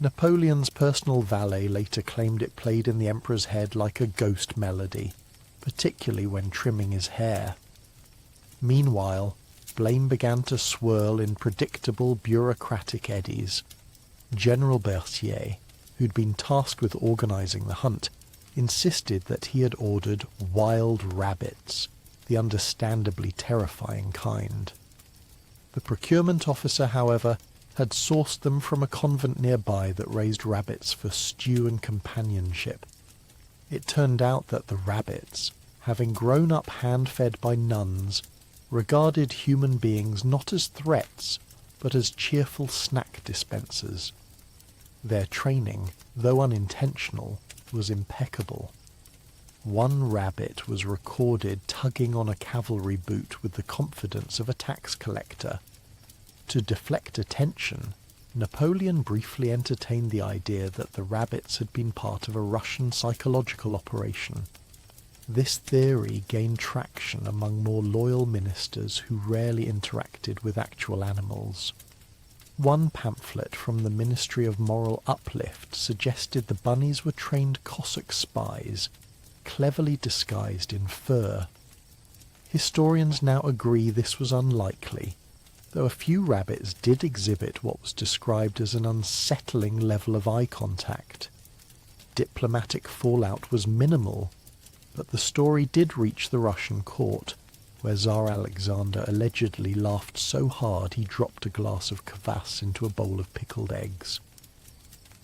Napoleon's personal valet later claimed it played in the emperor's head like a ghost melody. particularly when trimming his hair. Meanwhile, blame began to swirl in predictable bureaucratic eddies. General Berthier, who'd been tasked with organising the hunt, insisted that he had ordered wild rabbits, the understandably terrifying kind. The procurement officer, however, had sourced them from a convent nearby that raised rabbits for stew and companionship. It turned out that the rabbits, having grown up hand-fed by nuns, regarded human beings not as threats, but as cheerful snack dispensers. Their training, though unintentional, was impeccable. One rabbit was recorded tugging on a cavalry boot with the confidence of a tax collector. To deflect attention, Napoleon briefly entertained the idea that the rabbits had been part of a Russian psychological operation. This theory gained traction among more loyal ministers who rarely interacted with actual animals. One pamphlet from the Ministry of Moral Uplift suggested the bunnies were trained Cossack spies, cleverly disguised in fur. Historians now agree this was unlikely, though a few rabbits did exhibit what was described as an unsettling level of eye contact. Diplomatic fallout was minimal, but the story did reach the Russian court, where Tsar Alexander allegedly laughed so hard he dropped a glass of kvass into a bowl of pickled eggs.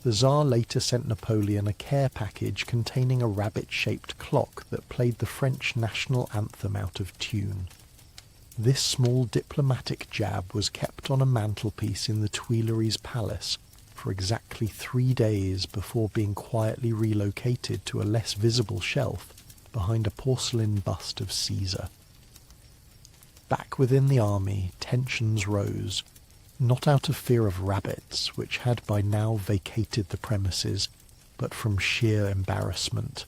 The Tsar later sent Napoleon a care package containing a rabbit-shaped clock that played the French national anthem out of tune. This small diplomatic jab was kept on a mantelpiece in the Tuileries Palace for exactly 3 days before being quietly relocated to a less visible shelf behind a porcelain bust of Caesar. Back within the army, tensions rose, not out of fear of rabbits, which had by now vacated the premises, but from sheer embarrassment.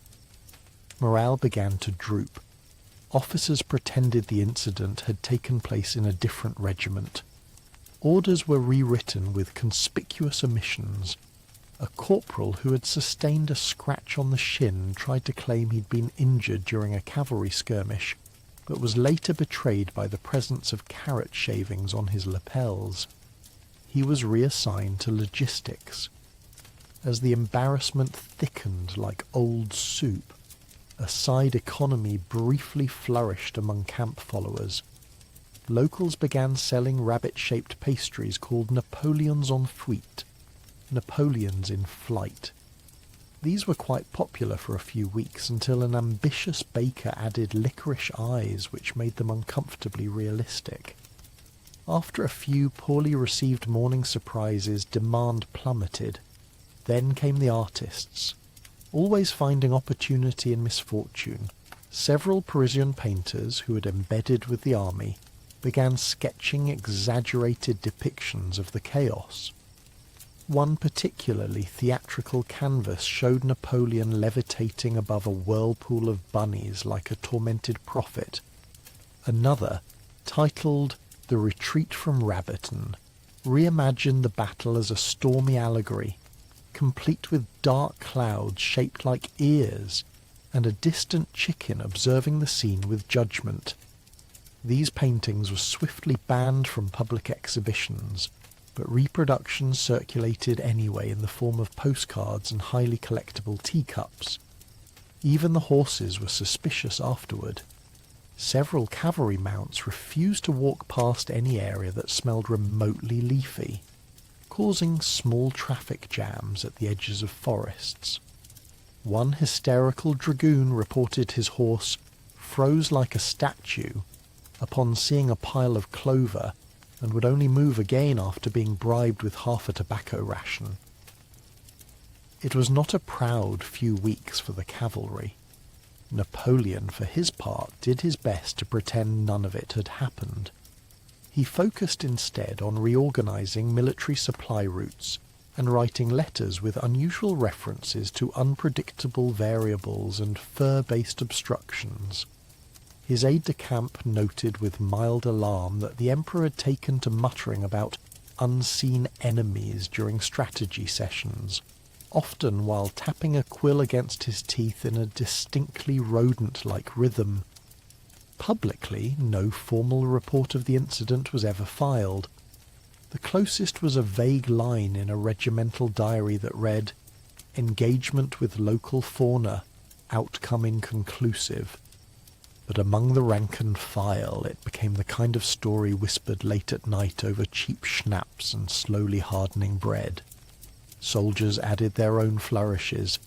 Morale began to droop. Officers pretended the incident had taken place in a different regiment. Orders were rewritten with conspicuous omissions. A corporal who had sustained a scratch on the shin tried to claim he'd been injured during a cavalry skirmish, but was later betrayed by the presence of carrot shavings on his lapels. He was reassigned to logistics. As the embarrassment thickened like old soup, a side economy briefly flourished among camp followers. Locals began selling rabbit-shaped pastries called Napoleons en fuite, Napoleons in flight. These were quite popular for a few weeks until an ambitious baker added licorice eyes which made them uncomfortably realistic. After a few poorly received morning surprises, demand plummeted. Then came the artists. Always finding opportunity in misfortune, several Parisian painters who had embedded with the army began sketching exaggerated depictions of the chaos. One particularly theatrical canvas showed Napoleon levitating above a whirlpool of bunnies like a tormented prophet. Another, titled The Retreat from Rabbiton, reimagined the battle as a stormy allegory, complete with dark clouds shaped like ears, and a distant chicken observing the scene with judgment. These paintings were swiftly banned from public exhibitions, but reproductions circulated anyway in the form of postcards and highly collectible teacups. Even the horses were suspicious afterward. Several cavalry mounts refused to walk past any area that smelled remotely leafy, causing small traffic jams at the edges of forests. One hysterical dragoon reported his horse froze like a statue upon seeing a pile of clover and would only move again after being bribed with half a tobacco ration. It was not a proud few weeks for the cavalry. Napoleon, for his part, did his best to pretend none of it had happened. He focused instead on reorganizing military supply routes and writing letters with unusual references to unpredictable variables and fur-based obstructions. His aide-de-camp noted with mild alarm that the Emperor had taken to muttering about unseen enemies during strategy sessions. often while tapping a quill against his teeth in a distinctly rodent-like rhythm. Publicly, no formal report of the incident was ever filed. The closest was a vague line in a regimental diary that read, "Engagement with local fauna, outcome inconclusive." But among the rank and file it became the kind of story whispered late at night over cheap schnapps and slowly hardening bread. Soldiers added their own flourishes.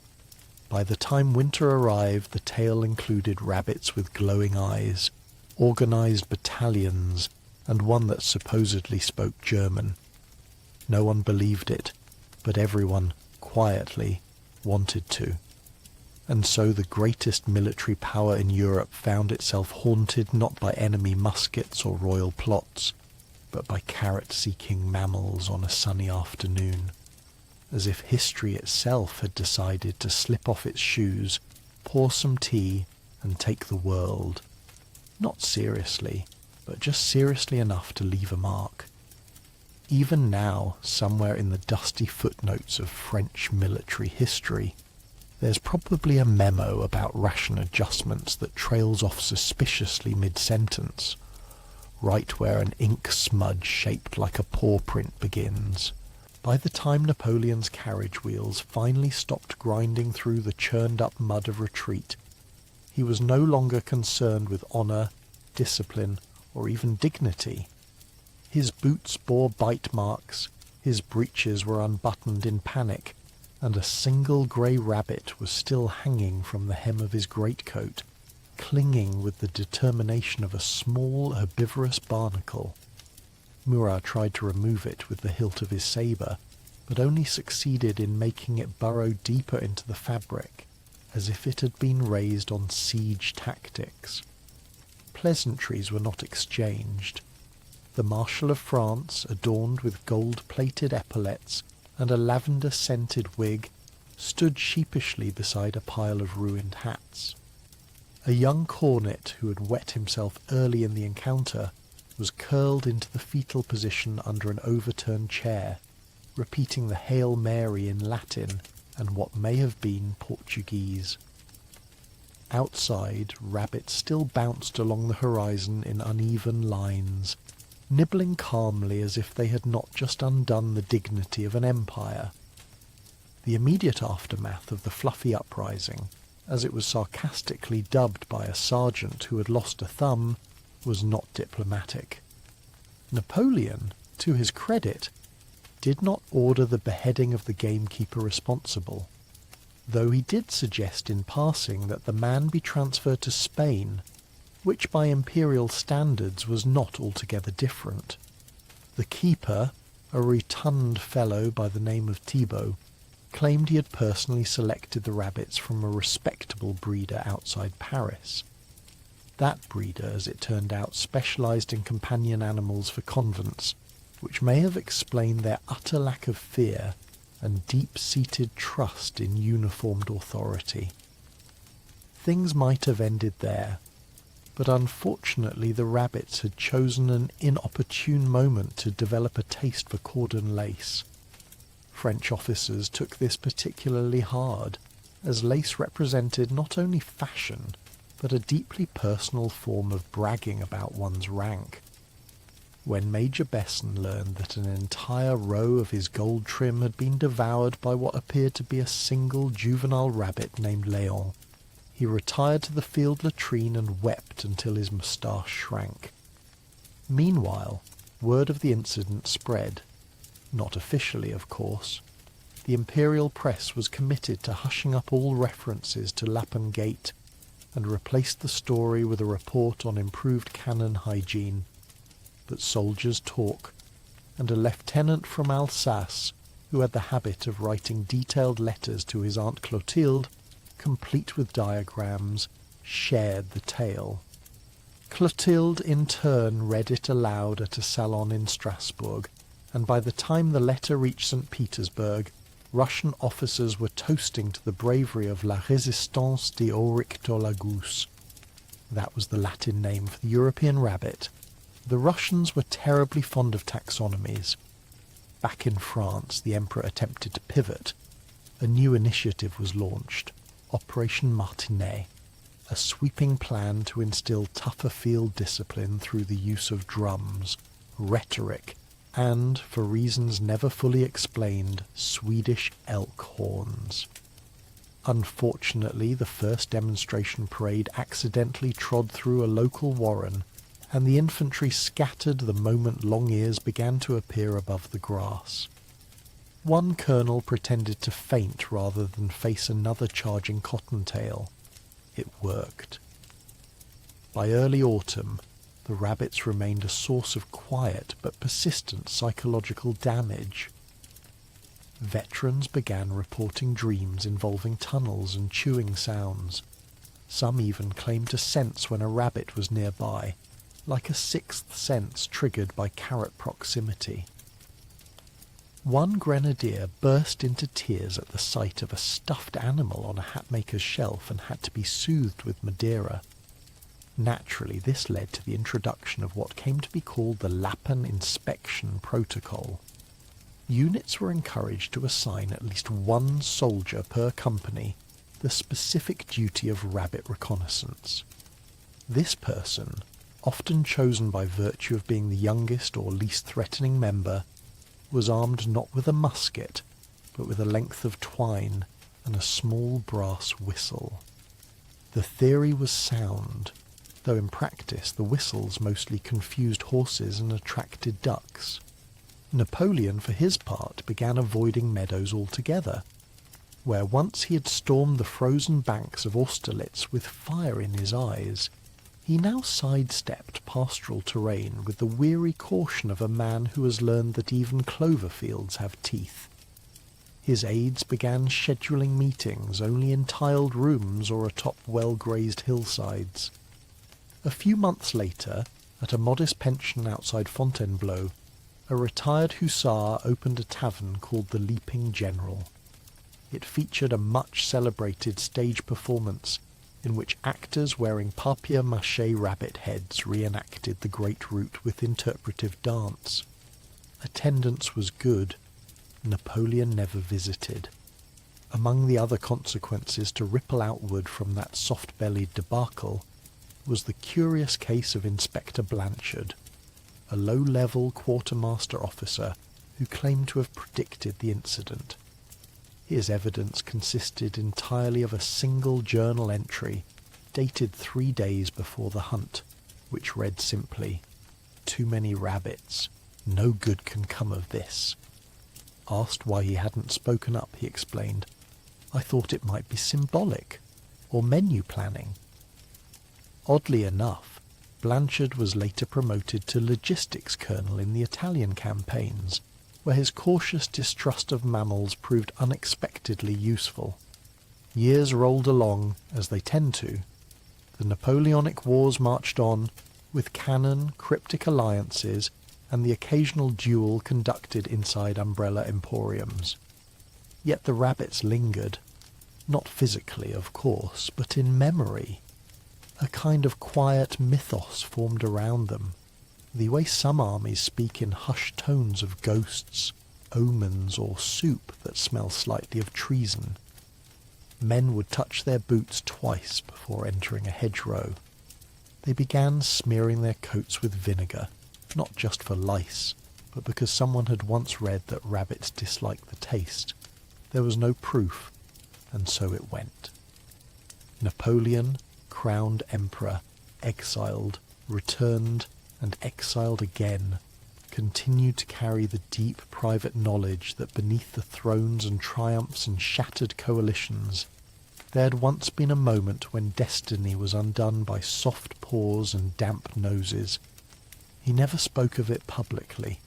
By the time winter arrived, the tale included rabbits with glowing eyes, organised battalions, and one that supposedly spoke German. No one believed it, but everyone, quietly, wanted to. And so the greatest military power in Europe found itself haunted not by enemy muskets or royal plots, but by carrot-seeking mammals on a sunny afternoon, as if history itself had decided to slip off its shoes, pour some tea, and take the world. Not seriously, but just seriously enough to leave a mark. Even now, somewhere in the dusty footnotes of French military history, there's probably a memo about ration adjustments that trails off suspiciously mid-sentence, right where an ink smudge shaped like a paw print begins. By the time Napoleon's carriage wheels finally stopped grinding through the churned-up mud of retreat, he was no longer concerned with honour, discipline, or even dignity. His boots bore bite marks, his breeches were unbuttoned in panic, and a single grey rabbit was still hanging from the hem of his greatcoat, clinging with the determination of a small herbivorous barnacle. Murat tried to remove it with the hilt of his sabre, but only succeeded in making it burrow deeper into the fabric, as if it had been raised on siege tactics. Pleasantries were not exchanged. The Marshal of France, adorned with gold-plated epaulets and a lavender-scented wig, stood sheepishly beside a pile of ruined hats. A young cornet who had wet himself early in the encounter was curled into the fetal position under an overturned chair, repeating the Hail Mary in Latin and what may have been Portuguese. Outside, rabbits still bounced along the horizon in uneven lines, nibbling calmly as if they had not just undone the dignity of an empire. The immediate aftermath of the fluffy uprising, as it was sarcastically dubbed by a sergeant who had lost a thumb, was not diplomatic. Napoleon, to his credit, did not order the beheading of the gamekeeper responsible, though he did suggest in passing that the man be transferred to Spain, which by imperial standards was not altogether different. The keeper, a rotund fellow by the name of Thibault, claimed he had personally selected the rabbits from a respectable breeder outside Paris. That breeder, as it turned out, specialised in companion animals for convents, which may have explained their utter lack of fear and deep-seated trust in uniformed authority. Things might have ended there, but unfortunately the rabbits had chosen an inopportune moment to develop a taste for cordon lace. French officers took this particularly hard, as lace represented not only fashion, but a deeply personal form of bragging about one's rank. When Major Besson learned that an entire row of his gold trim had been devoured by what appeared to be a single juvenile rabbit named Léon, he retired to the field latrine and wept until his moustache shrank. Meanwhile, word of the incident spread. Not officially, of course. The imperial press was committed to hushing up all references to Lapham Gate, and replaced the story with a report on improved cannon hygiene. But soldiers talk, and a lieutenant from Alsace, who had the habit of writing detailed letters to his Aunt Clotilde, complete with diagrams, shared the tale. Clotilde in turn read it aloud at a salon in Strasbourg, and by the time the letter reached St. Petersburg, Russian officers were toasting to the bravery of La Résistance d'Auric de la Gousse. That was the Latin name for the European rabbit. The Russians were terribly fond of taxonomies. Back in France, the emperor attempted to pivot. a new initiative was launched, Operation Martinet, a sweeping plan to instill tougher field discipline through the use of drums, rhetoric, and, for reasons never fully explained, Swedish elk horns. Unfortunately, the first demonstration parade accidentally trod through a local warren, and the infantry scattered the moment long ears began to appear above the grass. One colonel pretended to faint rather than face another charging cottontail. It worked. By early autumn, the rabbits remained a source of quiet but persistent psychological damage. Veterans began reporting dreams involving tunnels and chewing sounds. Some even claimed to sense when a rabbit was nearby, like a sixth sense triggered by carrot proximity. One grenadier burst into tears at the sight of a stuffed animal on a hatmaker's shelf and had to be soothed with Madeira. Naturally, this led to the introduction of what came to be called the Lappen Inspection Protocol. Units were encouraged to assign at least one soldier per company the specific duty of rabbit reconnaissance. This person, often chosen by virtue of being the youngest or least threatening member, was armed not with a musket, but with a length of twine and a small brass whistle. The theory was sound, though in practice the whistles mostly confused horses and attracted ducks. Napoleon, for his part, began avoiding meadows altogether, where once he had stormed the frozen banks of Austerlitz with fire in his eyes, he now sidestepped pastoral terrain with the weary caution of a man who has learned that even clover fields have teeth. His aides began scheduling meetings only in tiled rooms or atop well-grazed hillsides. A few months later, at a modest pension outside Fontainebleau, a retired hussar opened a tavern called the Leaping General. It featured a much-celebrated stage performance in which actors wearing papier-mâché rabbit heads reenacted the great route with interpretive dance. Attendance was good. Napoleon never visited. Among the other consequences to ripple outward from that soft-bellied debacle was the curious case of Inspector Blanchard, a low-level quartermaster officer who claimed to have predicted the incident. His evidence consisted entirely of a single journal entry dated 3 days before the hunt, which read simply, "Too many rabbits. No good can come of this." Asked why he hadn't spoken up, he explained, "I thought it might be symbolic, or menu planning." Oddly enough, Blanchard was later promoted to logistics colonel in the Italian campaigns, where his cautious distrust of mammals proved unexpectedly useful. Years rolled along, as they tend to. The Napoleonic Wars marched on, with cannon, cryptic alliances, and the occasional duel conducted inside umbrella emporiums. Yet the rabbits lingered, not physically, of course, but in memory. A kind of quiet mythos formed around them, the way some armies speak in hushed tones of ghosts, omens, or soup that smells slightly of treason. Men would touch their boots twice before entering a hedgerow. They began smearing their coats with vinegar, not just for lice, but because someone had once read that rabbits dislike the taste. There was no proof, and so it went. Napoleon, crowned emperor, exiled, returned, and exiled again, continued to carry the deep private knowledge that beneath the thrones and triumphs and shattered coalitions, there had once been a moment when destiny was undone by soft paws and damp noses. He never spoke of it publicly,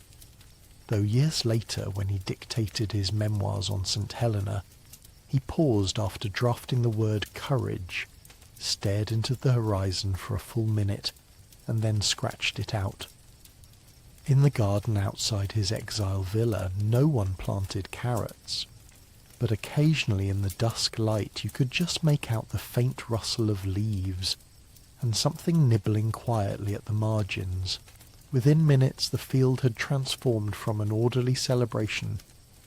though years later, when he dictated his memoirs on St. Helena, he paused after drafting the word courage, stared into the horizon for a full minute, and then scratched it out. In the garden outside his exile villa, no one planted carrots, but occasionally in the dusk light you could just make out the faint rustle of leaves, and something nibbling quietly at the margins. Within minutes the field had transformed from an orderly celebration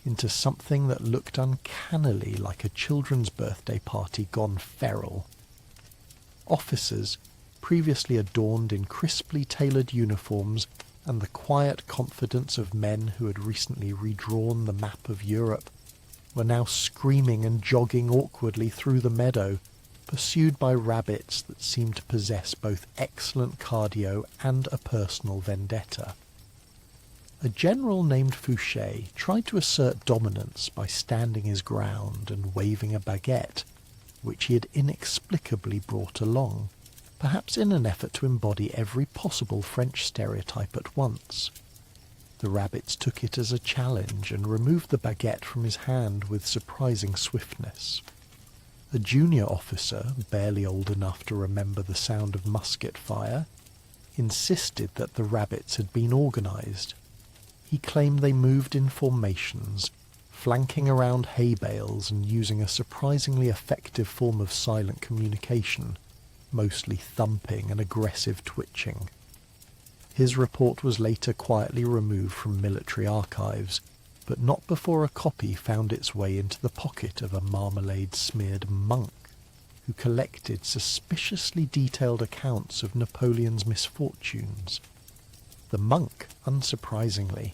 into something that looked uncannily like a children's birthday party gone feral. Officers, previously adorned in crisply tailored uniforms and the quiet confidence of men who had recently redrawn the map of Europe, were now screaming and jogging awkwardly through the meadow, pursued by rabbits that seemed to possess both excellent cardio and a personal vendetta. A general named Fouché tried to assert dominance by standing his ground and waving a baguette, which he had inexplicably brought along, perhaps in an effort to embody every possible French stereotype at once. The rabbits took it as a challenge and removed the baguette from his hand with surprising swiftness. A junior officer, barely old enough to remember the sound of musket fire, insisted that the rabbits had been organised. He claimed they moved in formations, flanking around hay bales and using a surprisingly effective form of silent communication, mostly thumping and aggressive twitching. His report was later quietly removed from military archives, but not before a copy found its way into the pocket of a marmalade-smeared monk who collected suspiciously detailed accounts of Napoleon's misfortunes. The monk, unsurprisingly,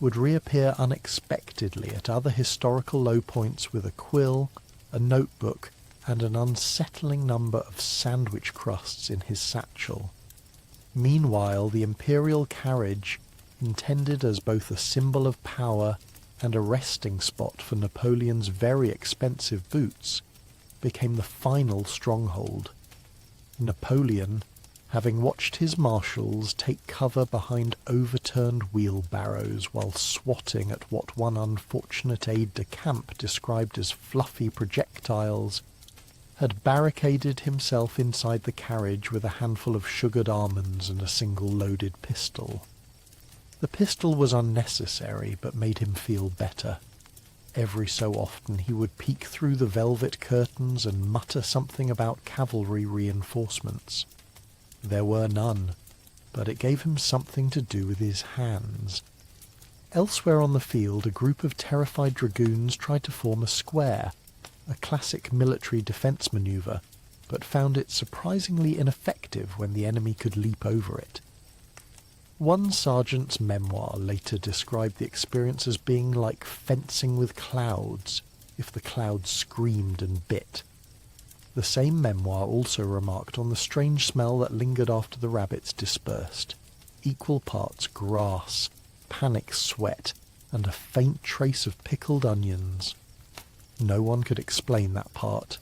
would reappear unexpectedly at other historical low points with a quill, a notebook, and an unsettling number of sandwich crusts in his satchel. Meanwhile, the imperial carriage, intended as both a symbol of power and a resting spot for Napoleon's very expensive boots, became the final stronghold. Napoleon, having watched his marshals take cover behind overturned wheelbarrows while swatting at what one unfortunate aide-de-camp described as fluffy projectiles, had barricaded himself inside the carriage with a handful of sugared almonds and a single loaded pistol. The pistol was unnecessary, but made him feel better. Every so often he would peek through the velvet curtains and mutter something about cavalry reinforcements. There were none, but it gave him something to do with his hands. Elsewhere on the field, a group of terrified dragoons tried to form a square, a classic military defence manoeuvre, but found it surprisingly ineffective when the enemy could leap over it. One sergeant's memoir later described the experience as being like fencing with clouds, if the clouds screamed and bit. The same memoir also remarked on the strange smell that lingered after the rabbits dispersed, equal parts grass, panic sweat, and a faint trace of pickled onions. No one could explain that part,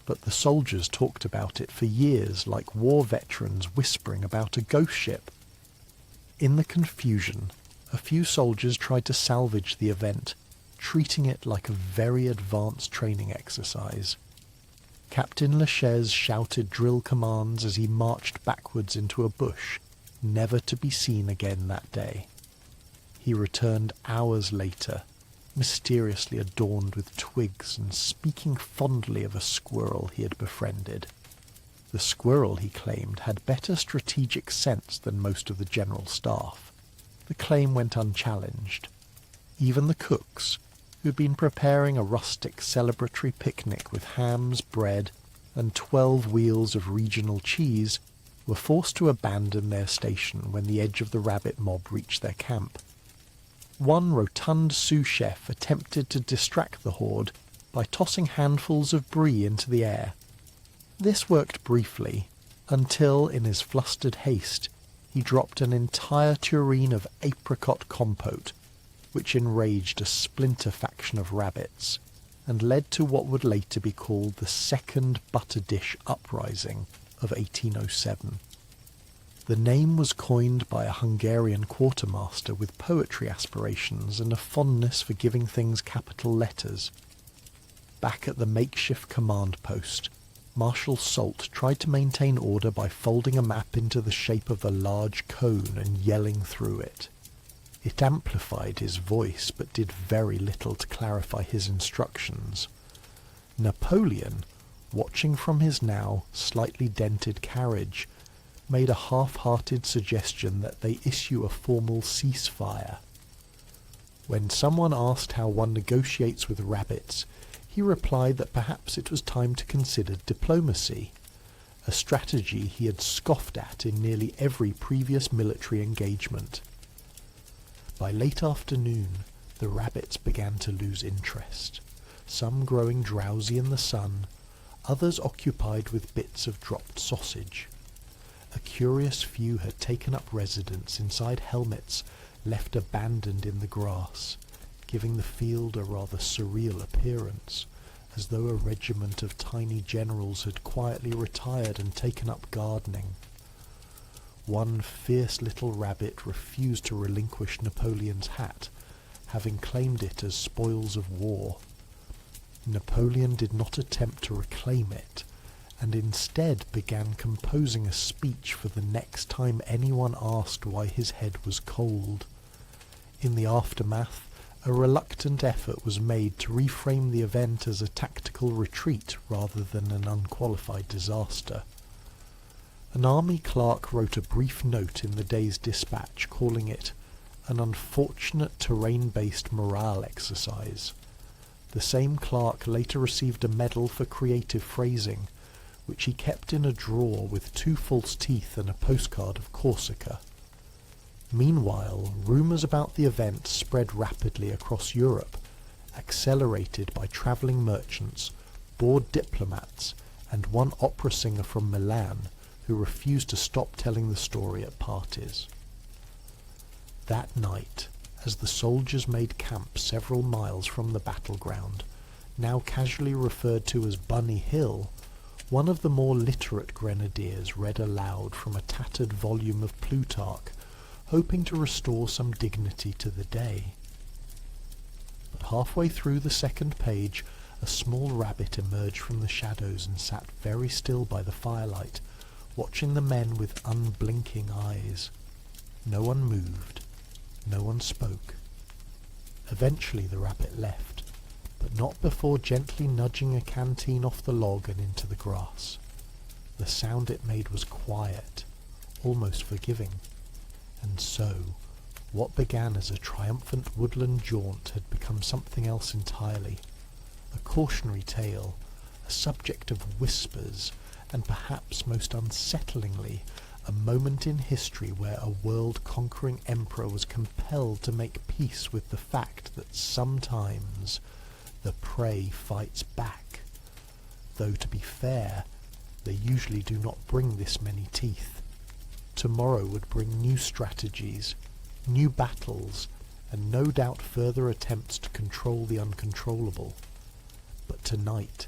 but the soldiers talked about it for years like war veterans whispering about a ghost ship. In the confusion, a few soldiers tried to salvage the event, treating it like a very advanced training exercise. Captain Lachaise shouted drill commands as he marched backwards into a bush, never to be seen again that day. He returned hours later, mysteriously adorned with twigs and speaking fondly of a squirrel he had befriended. The squirrel, he claimed, had better strategic sense than most of the general staff. The claim went unchallenged. Even the cooks, who had been preparing a rustic celebratory picnic with hams, bread, and 12 wheels of regional cheese, were forced to abandon their station when the edge of the rabbit mob reached their camp. One rotund sous-chef attempted to distract the horde by tossing handfuls of brie into the air. This worked briefly, until, in his flustered haste, he dropped an entire tureen of apricot compote, which enraged a splinter faction of rabbits, and led to what would later be called the Second Butter Dish Uprising of 1807. The name was coined by a Hungarian quartermaster with poetry aspirations and a fondness for giving things capital letters. Back at the makeshift command post, Marshal Soult tried to maintain order by folding a map into the shape of a large cone and yelling through it. It amplified his voice, but did very little to clarify his instructions. Napoleon, watching from his now slightly dented carriage, made a half-hearted suggestion that they issue a formal ceasefire. When someone asked how one negotiates with rabbits, he replied that perhaps it was time to consider diplomacy, a strategy he had scoffed at in nearly every previous military engagement. By late afternoon, the rabbits began to lose interest, some growing drowsy in the sun, others occupied with bits of dropped sausage. A curious few had taken up residence inside helmets left abandoned in the grass, giving the field a rather surreal appearance, as though a regiment of tiny generals had quietly retired and taken up gardening. One fierce little rabbit refused to relinquish Napoleon's hat, having claimed it as spoils of war. Napoleon did not attempt to reclaim it, and instead began composing a speech for the next time anyone asked why his head was cold. In the aftermath, a reluctant effort was made to reframe the event as a tactical retreat rather than an unqualified disaster. An army clerk wrote a brief note in the day's dispatch calling it an unfortunate terrain-based morale exercise. The same clerk later received a medal for creative phrasing, which he kept in a drawer with 2 false teeth and a postcard of Corsica. Meanwhile, rumours about the event spread rapidly across Europe, accelerated by travelling merchants, bored diplomats, and one opera singer from Milan who refused to stop telling the story at parties. That night, as the soldiers made camp several miles from the battleground, now casually referred to as Bunny Hill, one of the more literate grenadiers read aloud from a tattered volume of Plutarch, hoping to restore some dignity to the day. But halfway through the second page, a small rabbit emerged from the shadows and sat very still by the firelight, watching the men with unblinking eyes. No one moved. No one spoke. Eventually the rabbit left, but not before gently nudging a canteen off the log and into the grass. The sound it made was quiet, almost forgiving. And so, what began as a triumphant woodland jaunt had become something else entirely. A cautionary tale, a subject of whispers, and perhaps most unsettlingly, a moment in history where a world-conquering emperor was compelled to make peace with the fact that sometimes the prey fights back, though to be fair, they usually do not bring this many teeth. Tomorrow would bring new strategies, new battles, and no doubt further attempts to control the uncontrollable. But tonight,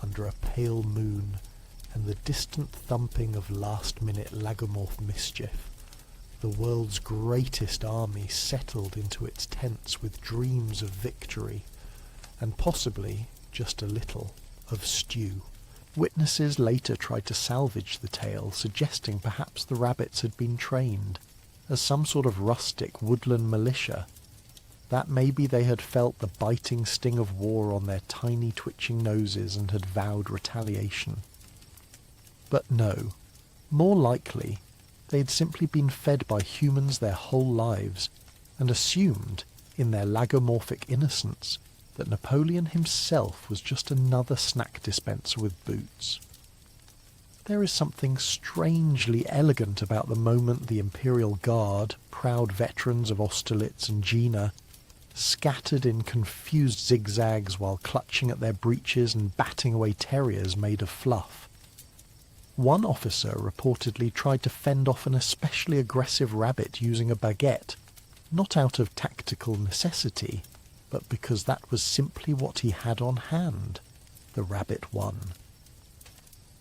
under a pale moon, and the distant thumping of last-minute lagomorph mischief, the world's greatest army settled into its tents with dreams of victory, and possibly, just a little, of stew. Witnesses later tried to salvage the tale, suggesting perhaps the rabbits had been trained as some sort of rustic woodland militia, that maybe they had felt the biting sting of war on their tiny twitching noses and had vowed retaliation. But no, more likely, they had simply been fed by humans their whole lives, and assumed, in their lagomorphic innocence, that Napoleon himself was just another snack dispenser with boots. There is something strangely elegant about the moment the Imperial Guard, proud veterans of Austerlitz and Jena, scattered in confused zigzags while clutching at their breeches and batting away terriers made of fluff. One officer reportedly tried to fend off an especially aggressive rabbit using a baguette, not out of tactical necessity, but because that was simply what he had on hand. The rabbit won.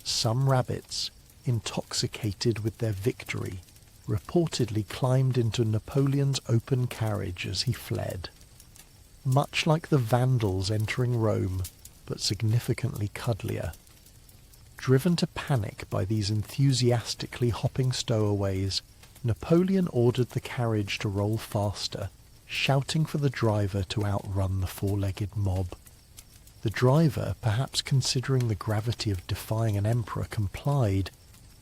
Some rabbits, intoxicated with their victory, reportedly climbed into Napoleon's open carriage as he fled. Much like the Vandals entering Rome, but significantly cuddlier. Driven to panic by these enthusiastically hopping stowaways, Napoleon ordered the carriage to roll faster, shouting for the driver to outrun the four-legged mob. The driver, perhaps considering the gravity of defying an emperor, complied,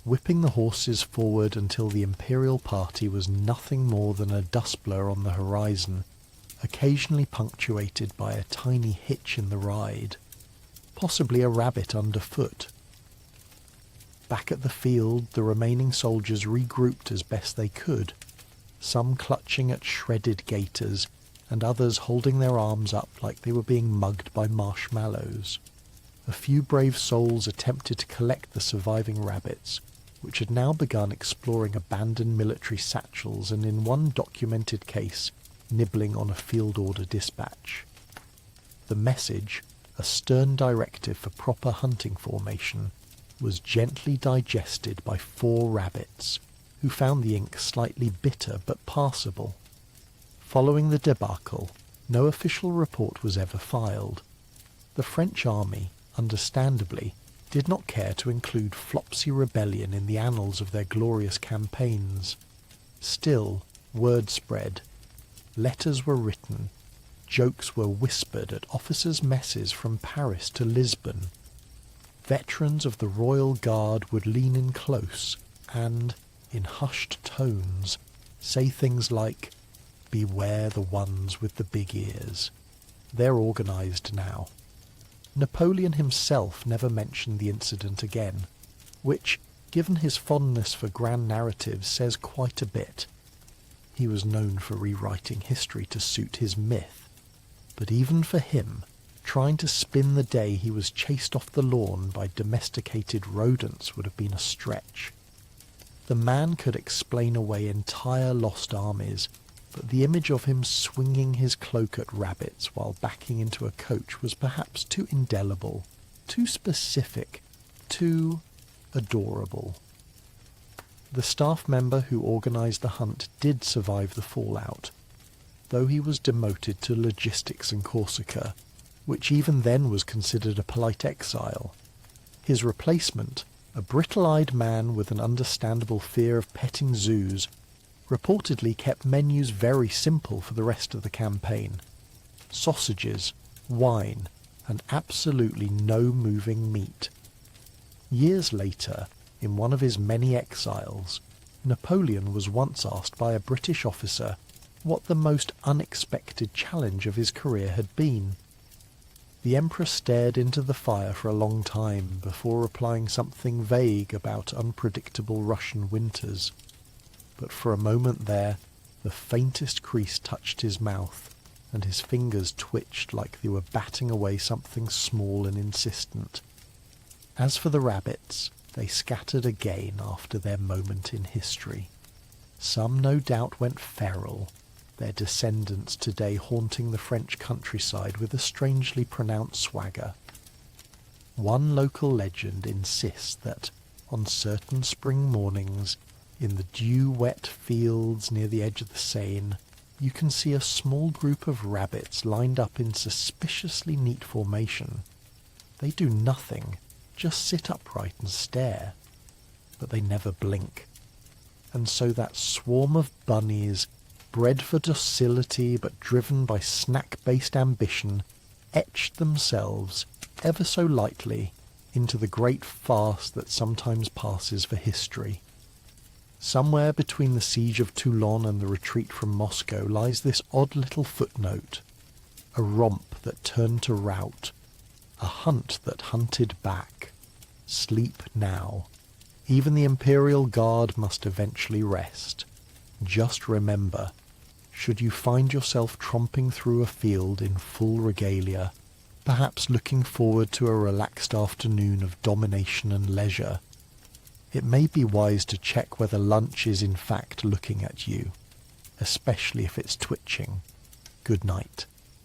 whipping the horses forward until the imperial party was nothing more than a dust blur on the horizon, occasionally punctuated by a tiny hitch in the ride, possibly a rabbit underfoot. Back at the field, the remaining soldiers regrouped as best they could, some clutching at shredded gaiters and others holding their arms up like they were being mugged by marshmallows. A few brave souls attempted to collect the surviving rabbits, which had now begun exploring abandoned military satchels and, in one documented case, nibbling on a field order dispatch. The message, a stern directive for proper hunting formation, was gently digested by 4 rabbits, who found the ink slightly bitter but passable. Following the debacle, no official report was ever filed. The French army, understandably, did not care to include Flopsy Rebellion in the annals of their glorious campaigns. Still, word spread. Letters were written. Jokes were whispered at officers' messes from Paris to Lisbon. Veterans of the Royal Guard would lean in close and, in hushed tones, say things like, "Beware the ones with the big ears." They're organised now. Napoleon himself never mentioned the incident again, which, given his fondness for grand narratives, says quite a bit. He was known for rewriting history to suit his myth, but even for him, trying to spin the day he was chased off the lawn by domesticated rodents would have been a stretch. The man could explain away entire lost armies, but the image of him swinging his cloak at rabbits while backing into a coach was perhaps too indelible, too specific, too adorable. The staff member who organised the hunt did survive the fallout, though he was demoted to logistics in Corsica, which even then was considered a polite exile. His replacement, a brittle-eyed man with an understandable fear of petting zoos, reportedly kept menus very simple for the rest of the campaign. Sausages, wine, and absolutely no moving meat. Years later, in one of his many exiles, Napoleon was once asked by a British officer what the most unexpected challenge of his career had been. The Emperor stared into the fire for a long time before replying something vague about unpredictable Russian winters. But for a moment there, the faintest crease touched his mouth, and his fingers twitched like they were batting away something small and insistent. As for the rabbits, they scattered again after their moment in history. Some no doubt went feral, their descendants today haunting the French countryside with a strangely pronounced swagger. One local legend insists that, on certain spring mornings, in the dew-wet fields near the edge of the Seine, you can see a small group of rabbits lined up in suspiciously neat formation. They do nothing, just sit upright and stare, but they never blink. And so that swarm of bunnies, bred for docility but driven by snack-based ambition, etched themselves, ever so lightly, into the great farce that sometimes passes for history. Somewhere between the siege of Toulon and the retreat from Moscow lies this odd little footnote, a romp that turned to rout, a hunt that hunted back. Sleep now. Even the Imperial Guard must eventually rest. Just remember, should you find yourself tromping through a field in full regalia, perhaps looking forward to a relaxed afternoon of domination and leisure, it may be wise to check whether lunch is in fact looking at you, especially if it's twitching. Good night.